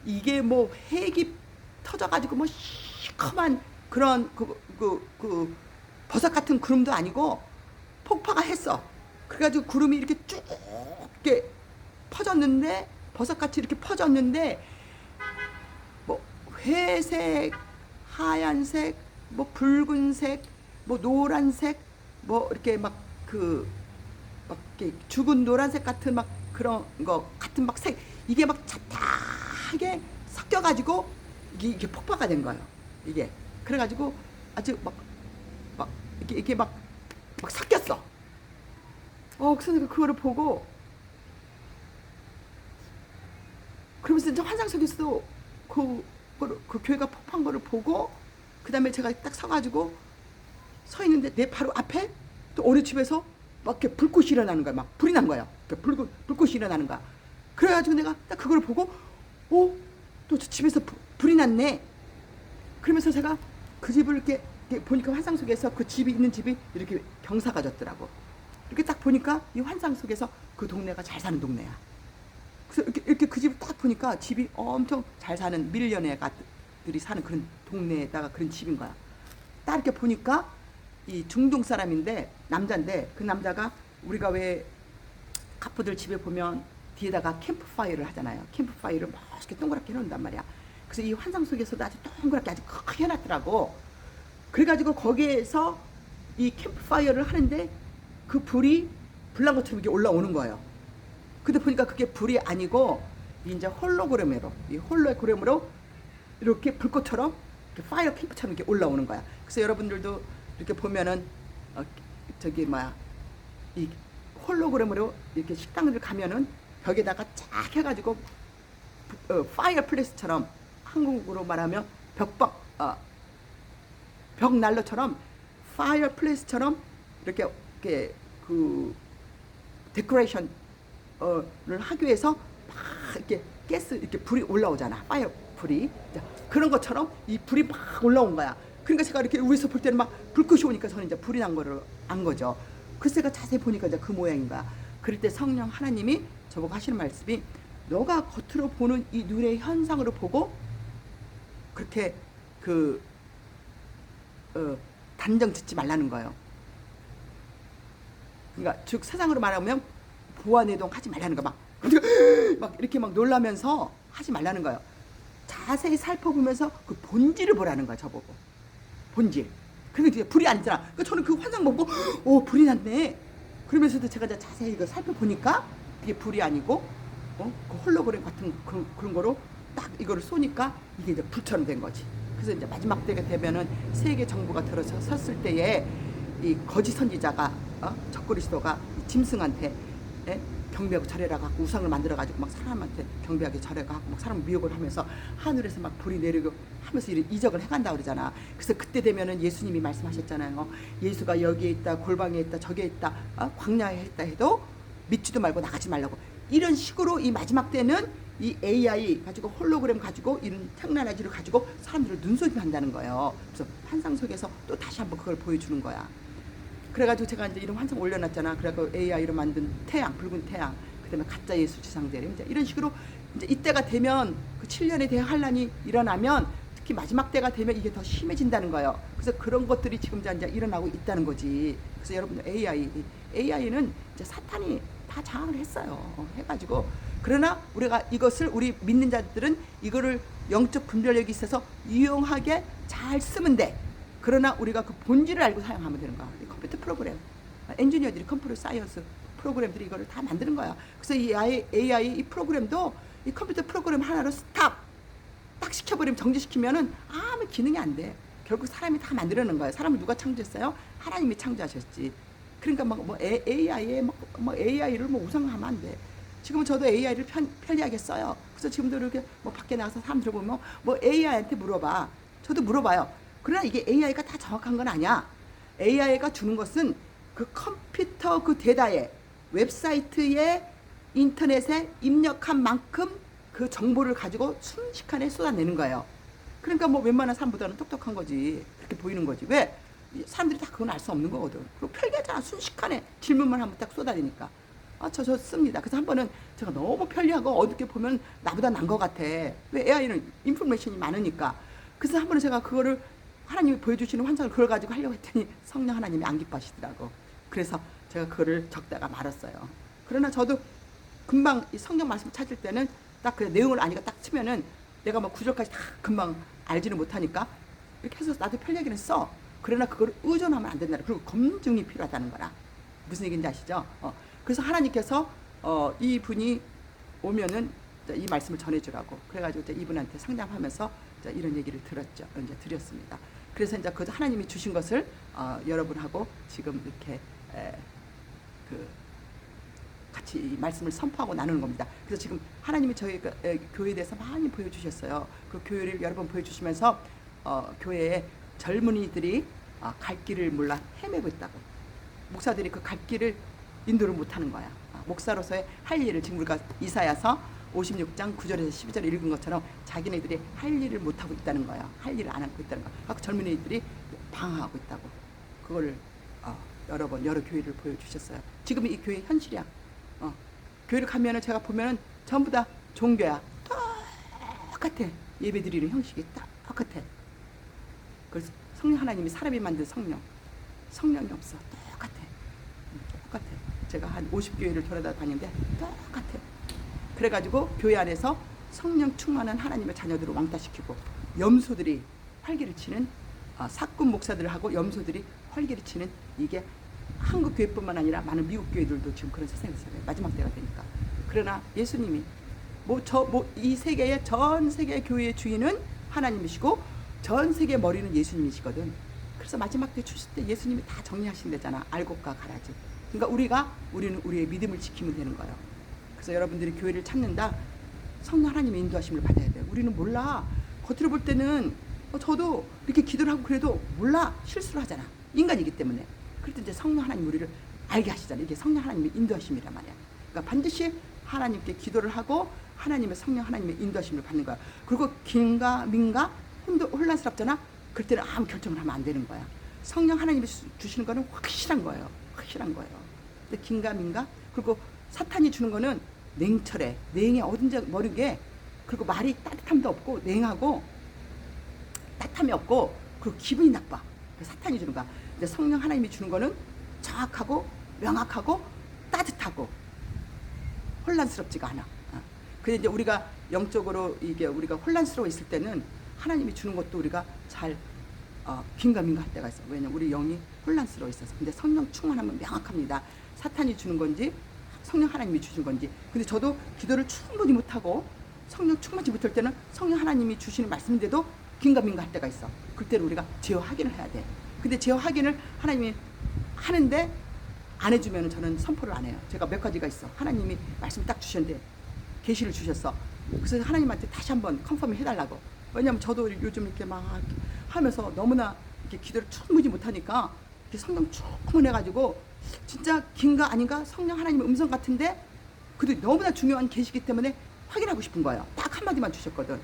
이게 뭐 핵이 터져가지고 뭐 시커먼 그런 그 버섯 같은 구름도 아니고 폭파가 했어. 그래가지고 구름이 이렇게 쭉 이렇게 퍼졌는데 버섯같이 이렇게 퍼졌는데 뭐 회색, 하얀색, 뭐 붉은색, 뭐 노란색, 뭐 이렇게 막 이렇게 죽은 노란색 같은 막 그런 거 같은 막 색 이게 막 묘하게 섞여가지고 이게 폭파가 된 거예요. 이게 그래가지고 아주 막 이게 막 섞였어. 그래서 그거를 보고 그러면서 이제 환상 속에서도 그 교회가 폭파한 거를 보고 그 다음에 제가 딱 서가지고 서 있는데 내 바로 앞에 또 어느 집에서 막 이렇게 불꽃이 일어나는 거야. 막 불이 난 거야. 불꽃이 일어나는 거야. 그래가지고 내가 딱 그걸 보고 또 집에서 불이 났네. 그러면서 제가 그 집을 이렇게 보니까 환상 속에서 그 집이 있는 집이 이렇게 경사가 졌더라고. 이렇게 딱 보니까 이 환상 속에서 그 동네가 잘 사는 동네야. 그래서 이렇게 그 집을 딱 보니까 집이 엄청 잘 사는 밀리언어들이 사는 그런 동네에다가 그런 집인 거야. 딱 이렇게 보니까 이 중동 사람인데 남자인데 그 남자가 우리가 왜 카푸들 집에 보면 뒤에다가 캠프파이어를 하잖아요. 캠프파이어를 멋있게 동그랗게 해놓는단 말이야. 그래서 이 환상 속에서도 아주 동그랗게 아주 크게 해놨더라고. 그래가지고 거기에서 이 캠프파이어를 하는데 그 불이 불난 것처럼 이렇게 올라오는 거예요. 근데 보니까 그게 불이 아니고 이제 홀로그램으로 이렇게 불꽃처럼 이렇게 파이어 캠프처럼 이렇게 올라오는 거야. 그래서 여러분들도 이렇게 보면은 이 홀로그램으로 이렇게 식당을 가면은 벽에다가 쫙 해가지고 파이어 플레이스처럼 한국으로 말하면 벽난로처럼 파이어 플레이스처럼 이렇게 그 데코레이션을 하기 위해서 막 이렇게 가스 이렇게 불이 올라오잖아. 파이어 불이 그런 것처럼 이 불이 막 올라온 거야. 그러니까 제가 이렇게 위에서 볼 때는 막 불꽃이 오니까 저는 이제 불이 난 거를 안 거죠. 그래서 제가 자세히 보니까 이제 그 모양인 거야. 그럴 때 성령 하나님이 저보고 하시는 말씀이 너가 겉으로 보는 이 눈의 현상으로 보고 그렇게 단정 짓지 말라는 거예요. 그러니까 즉 세상으로 말하면 보완해동 하지 말라는 거. 막 이렇게 막 놀라면서 하지 말라는 거예요. 자세히 살펴보면서 그 본질을 보라는 거야. 저보고 본질. 그러니까 이제 불이 아니잖아. 그러니까 저는 그 환상 보고 불이 났네. 그러면서도 제가 이제 자세히 이거 살펴보니까 이게 불이 아니고 그 홀로그램 같은 그런 거로 딱 이거를 쏘니까 이게 이제 불처럼 된 거지. 그래서 이제 마지막 때가 되면은 세계 정부가 들어서 섰을 때에 이 거짓 선지자가 적그리스도가 짐승한테 경배하고 절해라 갖고 우상을 만들어 가지고 막 사람한테 경배하게 절해가 갖고 막 사람 미혹을 하면서 하늘에서 막 불이 내리고 하면서 이런 이적을 해간다 그러잖아. 그래서 그때 되면은 예수님이 말씀하셨잖아요. 예수가 여기에 있다, 골방에 있다, 저기에 있다, 광야에 있다 해도 믿지도 말고 나가지 말라고. 이런 식으로 이 마지막 때는 이 AI 가지고 홀로그램 가지고 이런 technology를 가지고 사람들을 눈속임 한다는 거예요. 그래서 환상 속에서 또 다시 한번 그걸 보여주는 거야. 그래가지고 제가 이제 이런 환상 올려놨잖아. 그래가지고 AI로 만든 태양, 붉은 태양, 그다음에 가짜 예수 지상대림 이제 이런 식으로 이제 이때가 되면 그 7년에 대한 환란이 일어나면 특히 마지막 때가 되면 이게 더 심해진다는 거예요. 그래서 그런 것들이 지금 이제 일어나고 있다는 거지. 그래서 여러분들 AI는 이제 사탄이 다 장악을 했어요. 해가지고 그러나 우리가 이것을 우리 믿는 자들은 이거를 영적 분별력이 있어서 유용하게 잘 쓰면 돼. 그러나 우리가 그 본질을 알고 사용하면 되는 거야. 컴퓨터 프로그램, 엔지니어들이 컴퓨터 사이언스 프로그램들이 이거를 다 만드는 거야. 그래서 이 AI 이 프로그램도 이 컴퓨터 프로그램 하나로 스탑 딱 시켜버리면 정지시키면은 아무 기능이 안 돼. 결국 사람이 다 만들어낸 거야. 사람을 누가 창조했어요? 하나님이 창조하셨지. 그러니까 AI를 우상하면 안 돼. 지금은 저도 AI를 편리하게 써요. 그래서 지금도 이렇게 밖에 나가서 사람들 보면 AI한테 물어봐. 저도 물어봐요. 그러나 이게 AI가 다 정확한 건 아니야. AI가 주는 것은 그 컴퓨터 그 데이터에 웹사이트에 인터넷에 입력한 만큼 그 정보를 가지고 순식간에 쏟아내는 거예요. 그러니까 웬만한 사람보다는 똑똑한 거지. 그렇게 보이는 거지. 왜? 사람들이 다 그건 알 수 없는 거거든. 그리고 편리하잖아. 순식간에 질문만 하면 딱 쏟아내니까. 저 씁니다. 그래서 한 번은 제가 너무 편리하고 어둡게 보면 나보다 난 것 같아. 왜? AI는 인포메이션이 많으니까. 그래서 한 번은 제가 그거를 하나님이 보여주시는 환상을 그걸 가지고 하려고 했더니 성령 하나님이 안 기뻐하시더라고. 그래서 제가 그거를 적다가 말았어요. 그러나 저도 금방 이 성경 말씀 찾을 때는 딱 그 내용을 아니까 딱 치면은 내가 구절까지 다 금방 알지는 못하니까 이렇게 해서 나도 편리하게는 써. 그러나 그걸 의존하면 안 된다. 그리고 검증이 필요하다는 거라. 무슨 얘기인지 아시죠? 그래서 하나님께서 이 분이 오면은 이 말씀을 전해주라고 그래가지고 이제 이분한테 상담하면서 이제 이런 얘기를 들었죠. 이제 드렸습니다. 그래서 이제 그 하나님이 주신 것을 여러분하고 지금 이렇게 그 같이 이 말씀을 선포하고 나누는 겁니다. 그래서 지금 하나님이 저희 교회에 대해서 많이 보여주셨어요. 그 교회를 여러 번 보여주시면서 교회에 젊은이들이 갈 길을 몰라 헤매고 있다고. 목사들이 그 갈 길을 인도를 못하는 거야. 목사로서의 할 일을 지금 우리가 이사야서 56장 9절에서 12절에 읽은 것처럼 자기네들이 할 일을 못하고 있다는 거야. 할 일을 안 하고 있다는 거야. 그 젊은이들이 방황하고 있다고. 그거를 여러 번 여러 교회를 보여주셨어요. 지금 이 교회 현실이야. 교회를 가면은 제가 보면은 전부 다 종교야. 똑같아. 예배 드리는 형식이 똑같아. 그래서 성령 하나님이 사람이 만든 성령이 없어. 똑같아. 제가 한 50교회를 돌아다니는데 똑같아. 그래가지고 교회 안에서 성령 충만한 하나님의 자녀들을 왕따시키고 염소들이 활기를 치는 사꾼 목사들하고 염소들이 활기를 치는 이게 한국 교회뿐만 아니라 많은 미국 교회들도 지금 그런 세상에 있어요. 마지막 때가 되니까. 그러나 예수님이 이 세계의 전 세계 교회의 주인은 하나님이시고 전 세계 머리는 예수님이시거든. 그래서 마지막 때 주실 때 예수님이 다 정리하신대잖아. 알곡과 가라지. 그러니까 우리는 우리의 믿음을 지키면 되는 거예요. 그래서 여러분들이 교회를 찾는다. 성령 하나님의 인도하심을 받아야 돼요. 우리는 몰라. 겉으로 볼 때는 저도 이렇게 기도를 하고 그래도 몰라. 실수를 하잖아. 인간이기 때문에. 그럴 때 이제 성령 하나님 우리를 알게 하시잖아요. 이게 성령 하나님의 인도하심이란 말이야. 그러니까 반드시 하나님께 기도를 하고 하나님의 성령 하나님의 인도하심을 받는 거야. 그리고 긴가 민가 혼란스럽잖아. 그럴 때는 아무 결정을 하면 안 되는 거야. 성령 하나님이 주시는 거는 확실한 거예요. 근데 긴가 민가 그리고 사탄이 주는 거는 냉철해. 냉해 어딘지 모르게. 그리고 말이 따뜻함도 없고 냉하고 따뜻함이 없고 그리고 기분이 나빠. 사탄이 주는 거야. 근데 성령 하나님이 주는 거는 정확하고 명확하고 따뜻하고 혼란스럽지가 않아. 근데 이제 우리가 영적으로 이게 우리가 혼란스러워 있을 때는 하나님이 주는 것도 우리가 잘 긴가민가 할 때가 있어. 왜냐면 우리 영이 혼란스러워 있어서. 근데 성령 충만하면 명확합니다. 사탄이 주는 건지 성령 하나님이 주신 건지. 근데 저도 기도를 충분히 못하고 성령 충만치 못할 때는 성령 하나님이 주시는 말씀인데도 긴가민가 할 때가 있어. 그때는 우리가 제어 확인을 해야 돼. 근데 제어 확인을 하나님이 하는데 안 해주면 저는 선포를 안 해요. 제가 몇 가지가 있어. 하나님이 말씀 딱 주셨는데 계시를 주셨어. 그래서 하나님한테 다시 한번 컨펌 해달라고. 왜냐면 저도 요즘 이렇게 막 하면서 너무나 이렇게 기도를 충분히 못하니까 이렇게 성령 충만해가지고 진짜 긴가 아닌가 성령 하나님의 음성 같은데 그래도 너무나 중요한 계시기 때문에 확인하고 싶은 거예요. 딱 한마디만 주셨거든.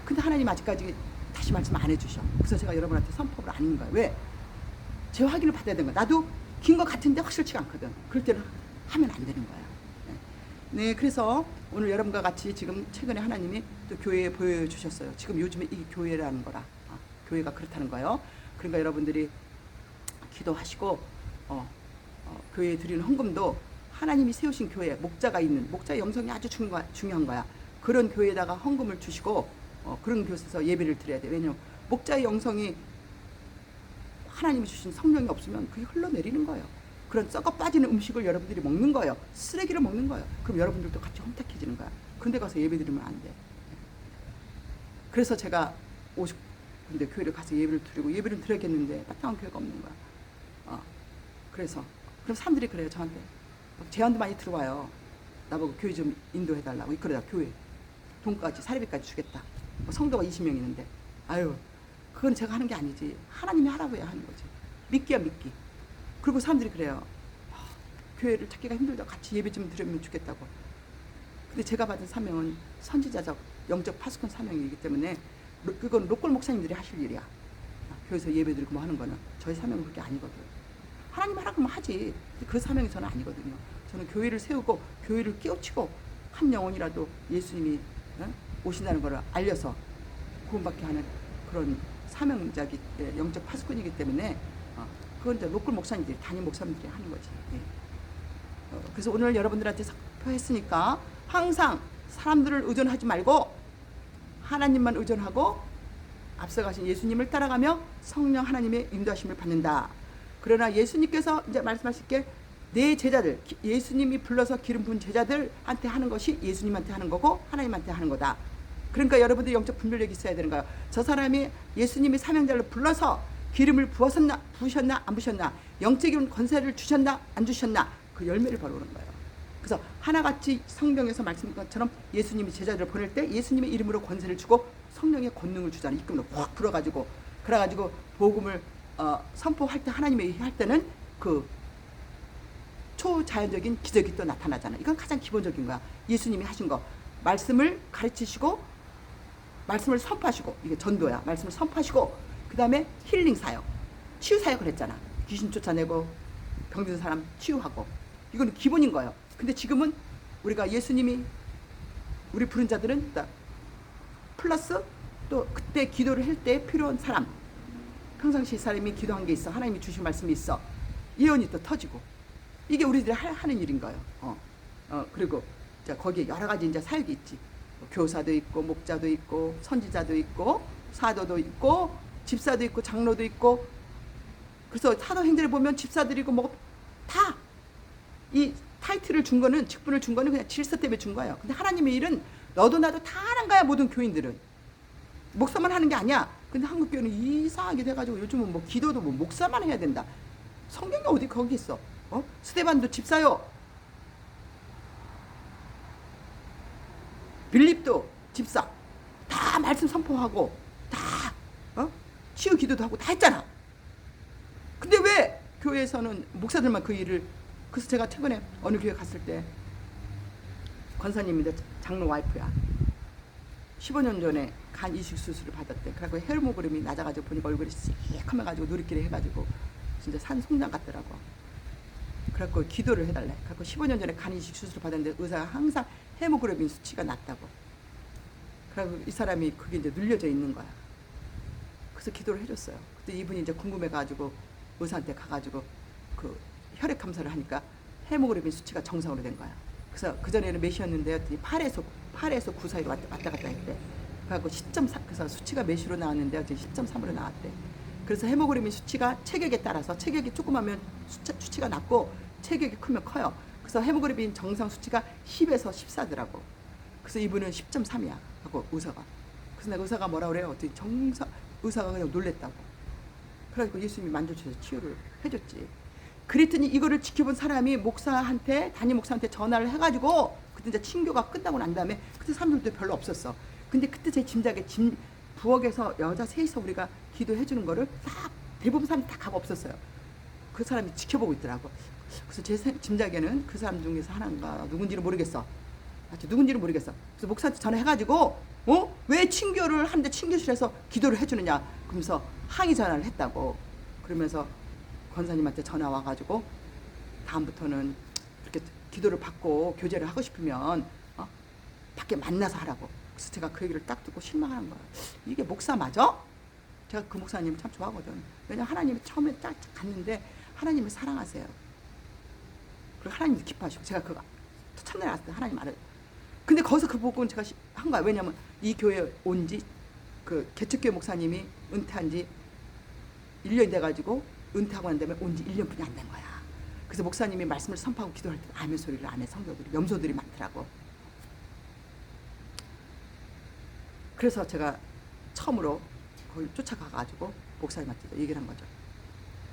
근데 하나님 아직까지 다시 말씀 안 해주셔. 그래서 제가 여러분한테 선포를 안 하는 거예요. 왜? 제 확인을 받아야 되는 거야. 나도 긴 거 같은데 확실치가 않거든. 그럴 때는 하면 안 되는 거야. 네, 그래서 오늘 여러분과 같이 지금 최근에 하나님이 또 교회에 보여주셨어요. 지금 요즘에 이 교회라는 거라. 교회가 그렇다는 거예요. 그러니까 여러분들이 기도하시고 교회에 드리는 헌금도 하나님이 세우신 교회, 목자가 있는, 목자의 영성이 아주 중요한 거야. 그런 교회에다가 헌금을 주시고 그런 곳에서 예배를 드려야 돼. 왜냐면 목자의 영성이 하나님이 주신 성령이 없으면 그게 흘러내리는 거예요. 그런 썩어 빠지는 음식을 여러분들이 먹는 거예요. 쓰레기를 먹는 거예요. 그럼 여러분들도 같이 험탁해지는 거야. 근데 가서 예배 드리면 안 돼. 그래서 제가 50군데 교회를 가서 예배를 드리고 예배를 드려야겠는데 바탕한 교회가 없는 거야. 그래서 그럼 사람들이 그래요. 저한테 제안도 많이 들어와요. 나보고 교회 좀 인도해달라고. 그러다 교회 돈까지 사례비까지 주겠다. 성도가 20명 있는데 아유 그건 제가 하는 게 아니지. 하나님이 하라고 해야 하는 거지. 믿기야 믿기. 그리고 사람들이 그래요. 교회를 찾기가 힘들다. 같이 예배 좀 드리면 좋겠다고. 근데 제가 받은 사명은 선지자적 영적 파수꾼 사명이기 때문에 그건 로컬 목사님들이 하실 일이야. 교회에서 예배 드리고 뭐 하는 거는 저희 사명은 그게 아니거든. 하나님 하라고 하면 하지. 근데 그 사명이 저는 아니거든요. 저는 교회를 세우고 교회를 깨우치고 한 영혼이라도 예수님이 오신다는 걸 알려서 구원받게 하는 그런 사명자기 영적 파수꾼이기 때문에 그건 이제 로컬 목사님들이 담임 목사님들이 하는 거지. 그래서 오늘 여러분들한테 선포했으니까 항상 사람들을 의존하지 말고 하나님만 의존하고 앞서가신 예수님을 따라가며 성령 하나님의 인도하심을 받는다. 그러나 예수님께서 이제 말씀하실 게 내 제자들, 예수님이 불러서 기름 부은 제자들한테 하는 것이 예수님한테 하는 거고 하나님한테 하는 거다. 그러니까 여러분들 영적 분별력이 있어야 되는 거예요. 저 사람이 예수님이 사명자로 불러서 기름을 부으셨나 안 부으셨나, 영적인 권세를 주셨나 안 주셨나, 그 열매를 바로 오는 거예요. 그래서 하나같이 성경에서 말씀한 것처럼 예수님이 제자들을 보낼 때 예수님의 이름으로 권세를 주고 성령의 권능을 주잖아요. 이끌로 확 불어가지고, 그래가지고 복음을 선포할 때, 하나님의 할 때는 그 초자연적인 기적이 또 나타나잖아요. 이건 가장 기본적인 거야. 예수님이 하신 거, 말씀을 가르치시고 말씀을 선포하시고, 이게 전도야. 말씀을 선포하시고, 그 다음에 힐링 사역, 치유 사역을 했잖아. 귀신 쫓아내고 병든 사람 치유하고, 이거는 기본인 거예요. 근데 지금은 우리가 예수님이 우리 부른 자들은 플러스 또 그때 기도를 할 때 필요한 사람, 평상시 사람이 기도한 게 있어, 하나님이 주신 말씀이 있어, 예언이 또 터지고, 이게 우리들이 하는 일인 거예요. 그리고 거기에 여러 가지 이제 사역이 있지. 교사도 있고, 목자도 있고, 선지자도 있고, 사도도 있고, 집사도 있고, 장로도 있고. 그래서 사도행전에 보면 집사들이고 뭐 다 이 타이틀을 준 거는, 직분을 준 거는 그냥 질서 때문에 준 거예요. 근데 하나님의 일은 너도 나도 다 하는 거야. 모든 교인들은 목사만 하는 게 아니야. 근데 한국 교회는 이상하게 돼가지고 요즘은 뭐 기도도 뭐 목사만 해야 된다. 성경이 어디 거기 있어? 스데반도 집사요. 빌립도 집사. 다 말씀 선포하고 다 치유 기도도 하고 다 했잖아. 근데 왜 교회에서는 목사들만 그 일을. 그래서 제가 최근에 어느 교회 갔을 때, 권사님인데 장로 와이프야. 15년 전에 간 이식 수술을 받았대. 그래갖고 헤모그램이 낮아가지고 보니까 얼굴이 새카매가지고 누리끼리 해가지고 진짜 산 송장 같더라고. 그래갖고 기도를 해달래. 그래갖고 15년 전에 간 이식 수술을 받았는데 의사가 항상 헤모그램인 수치가 낮다고. 그래갖고 이 사람이 그게 이제 눌려져 있는 거야. 그래서 기도를 해줬어요. 그때 이분이 이제 궁금해가지고 의사한테 가가지고 그 혈액 검사를 하니까 헤모그램인 수치가 정상으로 된 거야. 그래서 그전에는 몇이었는데 8에서 9 사이로 왔다 갔다 했대. 그래갖고 10.4, 그래서 수치가 몇으로 나왔는데 어제 10.3으로 나왔대. 그래서 헤모그램인 수치가 체격에 따라서, 체격이 조그마면 수치가 낮고 체격이 크면 커요. 그래서 헤모그램인 정상 수치가 10에서 14더라고. 그래서 이분은 10.3이야 하고 의사가. 그래서 내가 의사가 뭐라 그래요? 어떻게 의사가 그냥 놀랬다고. 그래가지고 예수님이 만져주셔서 치유를 해줬지. 그랬더니 이거를 지켜본 사람이 목사한테, 담임 목사한테 전화를 해가지고, 그때 이제 친교가 끝나고 난 다음에, 그때 사람들도 별로 없었어. 근데 그때 제 짐작에 부엌에서 여자 셋이서 우리가 기도해주는 거를 딱 대부분 사람이 다 가고 없었어요. 그 사람이 지켜보고 있더라고. 그래서 제 짐작에는 그 사람 중에서 하나인가 누군지는 모르겠어. 누군지는 모르겠어. 그래서 목사한테 전화해가지고, 왜 친교를 하는데 친교실에서 기도를 해주느냐, 그러면서 항의 전화를 했다고. 그러면서 권사님한테 전화 와가지고, 다음부터는 이렇게 기도를 받고 교제를 하고 싶으면 밖에 만나서 하라고. 그래서 제가 그 얘기를 딱 듣고 실망하는 거예요. 이게 목사 맞아? 제가 그 목사님을 참 좋아하거든. 왜냐면 하나님이 처음에 딱 갔는데 하나님을 사랑하세요. 그리고 하나님이 기뻐하시고, 제가 그거 첫날에 갔을 때 하나님 알아요. 근데 거기서 그 부분 제가 한 거야. 왜냐면 이 교회 온 지, 그 개척교회 목사님이 은퇴한 지 1년이 돼가지고, 은퇴하고 난 다음에 온 지 1년뿐이 안 된 거야. 그래서 목사님이 말씀을 선포하고 기도할 때 아멘 소리를 안 해. 성도들이, 염소들이 많더라고. 그래서 제가 처음으로 거기 쫓아가가지고 목사님한테 얘기를 한 거죠.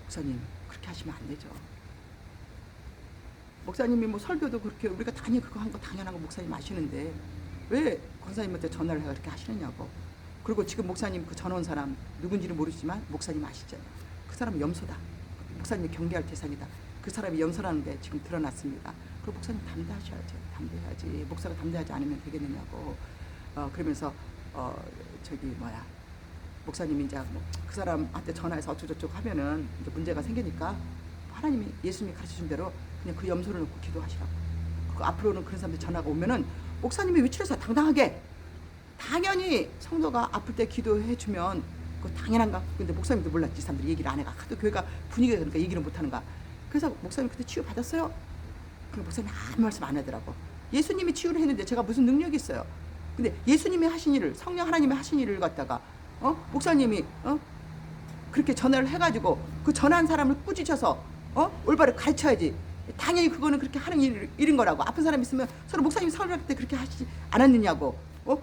목사님, 그렇게 하시면 안 되죠. 목사님이 뭐 설교도 그렇게 우리가 그거 한 거 당연한 거 목사님 아시는데 왜 권사님한테 전화를 해서 그렇게 하시느냐고. 그리고 지금 목사님 그 전원 사람 누군지는 모르지만 목사님 아시잖아요. 그 사람은 염소다. 목사님이 경계할 대상이다. 그 사람이 염소라는데 지금 드러났습니다. 그리고 목사님 담대하셔야죠. 담대해야지. 목사가 담대하지 않으면 되겠느냐고. 그러면서 목사님이 이제 뭐 그 사람한테 전화해서 어쩌고저쩌고 하면은 이제 문제가 생기니까 하나님이, 예수님이 가르쳐준 대로 그냥 그 염소를 놓고 기도하시라고. 그 앞으로는 그런 사람들 전화가 오면은 목사님이 위치에서 당당하게, 당연히 성도가 아플 때 기도해주면 그거 당연한가? 근데 목사님도 몰랐지. 사람들이 얘기를 안 해가. 하도 교회가 분위기가 그러니까 얘기를 못하는가. 그래서 목사님 그때 치유 받았어요. 그리고 목사님 아무 말씀 안 하더라고. 예수님이 치유를 했는데 제가 무슨 능력이 있어요. 근데 예수님이 하신 일을, 성령 하나님이 하신 일을 갖다가 목사님이 그렇게 전화를 해가지고 그 전한 사람을 꾸짖어서 올바로 가르쳐야지. 당연히 그거는 그렇게 하는 일인 거라고. 아픈 사람 있으면 서로 목사님 설교할 때 그렇게 하시지 않았느냐고.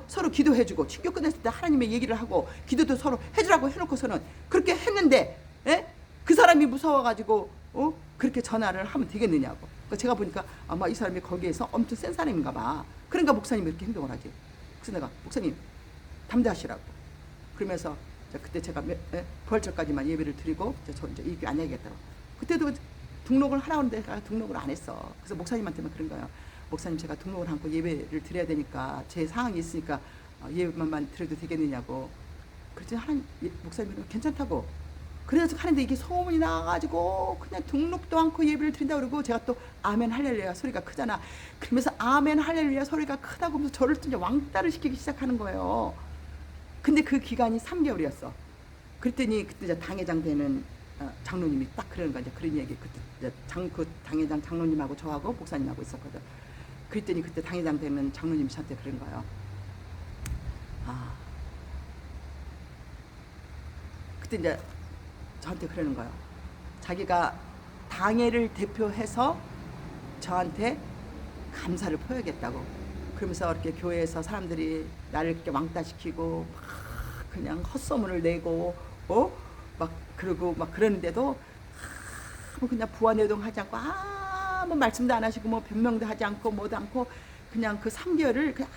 서로 기도해주고 친교 끝냈을 때 하나님의 얘기를 하고 기도도 서로 해주라고 해놓고서는 그렇게 했는데 그 사람이 무서워가지고 그렇게 전화를 하면 되겠느냐고. 그러니까 제가 보니까 아마 이 사람이 거기에서 엄청 센 사람인가 봐. 그러니까 목사님이 이렇게 행동을 하지. 그래서 내가 목사님 담대하시라고 그러면서 그때 제가 부활절까지만 예배를 드리고 저 이제 이 교회 안 해야겠다고. 그때도 등록을 하라는데 등록을 안 했어. 그래서 목사님한테만 그런 거예요. 목사님 제가 등록을 하고 예배를 드려야 되니까 제 상황이 있으니까 예배만 드려도 되겠느냐고. 그랬더니 하나님 목사님은 괜찮다고. 그래서 하는데 이게 소문이 나가지고 그냥 등록도 않고 예배를 드린다고 그러고 제가 또 아멘 할렐루야 소리가 크잖아. 그러면서 아멘 할렐루야 소리가 크다고 하면서 저를 또 이제 왕따를 시키기 시작하는 거예요. 근데 그 기간이 3개월이었어. 그랬더니 그때 이제 당회장 되는 장로님이 딱 그러는 거야. 이제 그런 얘기. 그때 그 당회장 장로님하고 저하고 목사님하고 있었거든. 그랬더니 그때 당회장 되는 장로님이 저한테 그런 거예요. 그때 이제 저한테 그러는 거예요. 자기가 당회를 대표해서 저한테 감사를 표하겠다고. 그러면서 이렇게 교회에서 사람들이 나를 이렇게 왕따시키고 막 그냥 헛소문을 내고 막 그러고 막 그러는데도 그냥 부안해동 하지 않고 아무 말씀도 안 하시고 뭐 변명도 하지 않고 뭐도 않고 그냥 그 3개월을 그냥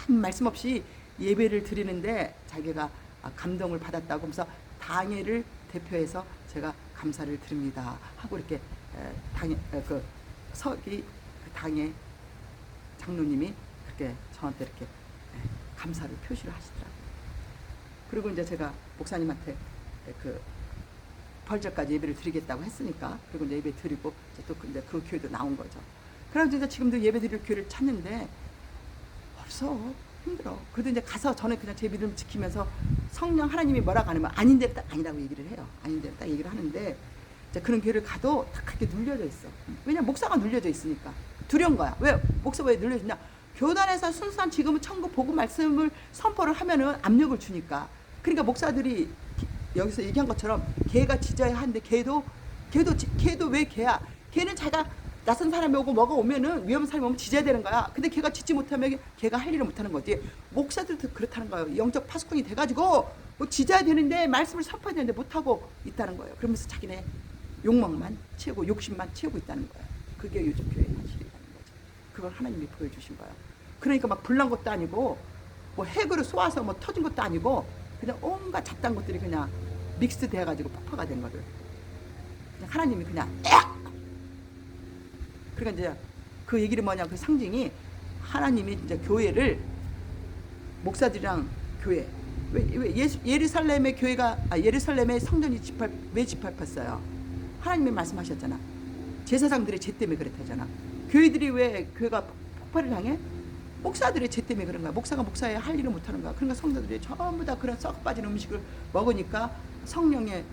아무 말씀 없이 예배를 드리는데 자기가 감동을 받았다고 하면서 당회를 대표해서 제가 감사를 드립니다 하고 이렇게 당회 그 당회 장로님이 그렇게 저한테 이렇게 감사를 표시를 하시더라고요. 그리고 이제 제가 목사님한테 그 부활절까지 예배를 드리겠다고 했으니까 그리고 이제 예배 드리고 이제 또 이제 그 교회도 나온 거죠. 그래서 이제 지금도 예배 드릴 교회를 찾는데 없어. 힘들어. 그래도 이제 가서 저는 그냥 제 믿음 지키면서 성령 하나님이 뭐라고 하면 아닌 데는 딱 아니라고 얘기를 해요. 아닌 데는 딱 얘기를 하는데 이제 그런 교회를 가도 딱 그렇게 눌려져 있어. 왜냐면 목사가 눌려져 있으니까. 두려운 거야. 왜? 목사가 왜 눌려지냐? 교단에서 순수한 지금은 천국 복음 말씀을 선포를 하면은 압력을 주니까. 그러니까 목사들이 여기서 얘기한 것처럼 개가 짖어야 하는데 걔도 왜 개야? 걔는 자기가 낯선 사람이 오고 뭐가 오면은 위험한 사람이 오면 짖어야 되는 거야. 근데 걔가 짖지 못하면 걔가 할 일을 못하는 거지. 목사들도 그렇다는 거예요. 영적 파수꾼이 돼가지고 뭐 짖어야 되는데 말씀을 선포해야 되는데 못하고 있다는 거예요. 그러면서 자기네 욕망만 채우고 욕심만 채우고 있다는 거예요. 그게 요즘 교회의 현실이라는 거죠. 그걸 하나님이 보여주신 거예요. 그러니까 막 불난 것도 아니고 뭐 핵으로 쏘아서 뭐 터진 것도 아니고 그냥 온갖 잡다한 것들이 그냥 믹스 돼가지고 폭파가 된 거를 그냥 하나님이 그냥 그러니까 이제 그 얘기를 뭐냐 그 상징이 하나님이 이제 교회를 목사들이랑 교회 왜 예루살렘의 교회가 예루살렘의 성전이 왜 짓밟혔어요? 하나님이 말씀하셨잖아. 제사장들의 죄 때문에 그랬다잖아. 교회들이 왜 교회가 폭발을 당해? 목사들의 죄 때문에 그런 거야. 목사가 목사의 할 일을 못하는 거야. 그러니까 성도들이 전부 다 그런 썩 빠진 음식을 먹으니까 성령에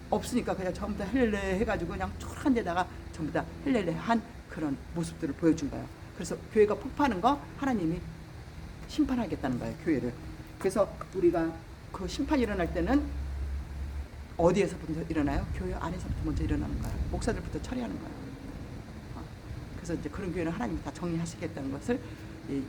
없으니까 그냥 전부 다 헬렐레 해가지고 그냥 초록한 데다가 전부 다 헬렐레 한 그런 모습들을 보여준 거예요. 그래서 교회가 폭파하는 거 하나님이 심판하겠다는 거예요. 교회를. 그래서 우리가 그 심판이 일어날 때는 어디에서부터 일어나요? 교회 안에서부터 먼저 일어나는 거예요. 목사들부터 처리하는 거예요. 그래서 이제 그런 교회는 하나님이 다 정리하시겠다는 것을 이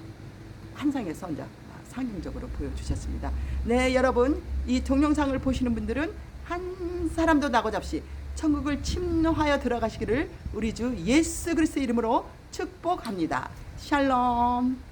환상에서 이제 상징적으로 보여주셨습니다. 네, 여러분 이 동영상을 보시는 분들은 한 사람도 낙오자 없이 천국을 침노하여 들어가시기를 우리 주 예수 그리스도의 이름으로 축복합니다. 샬롬.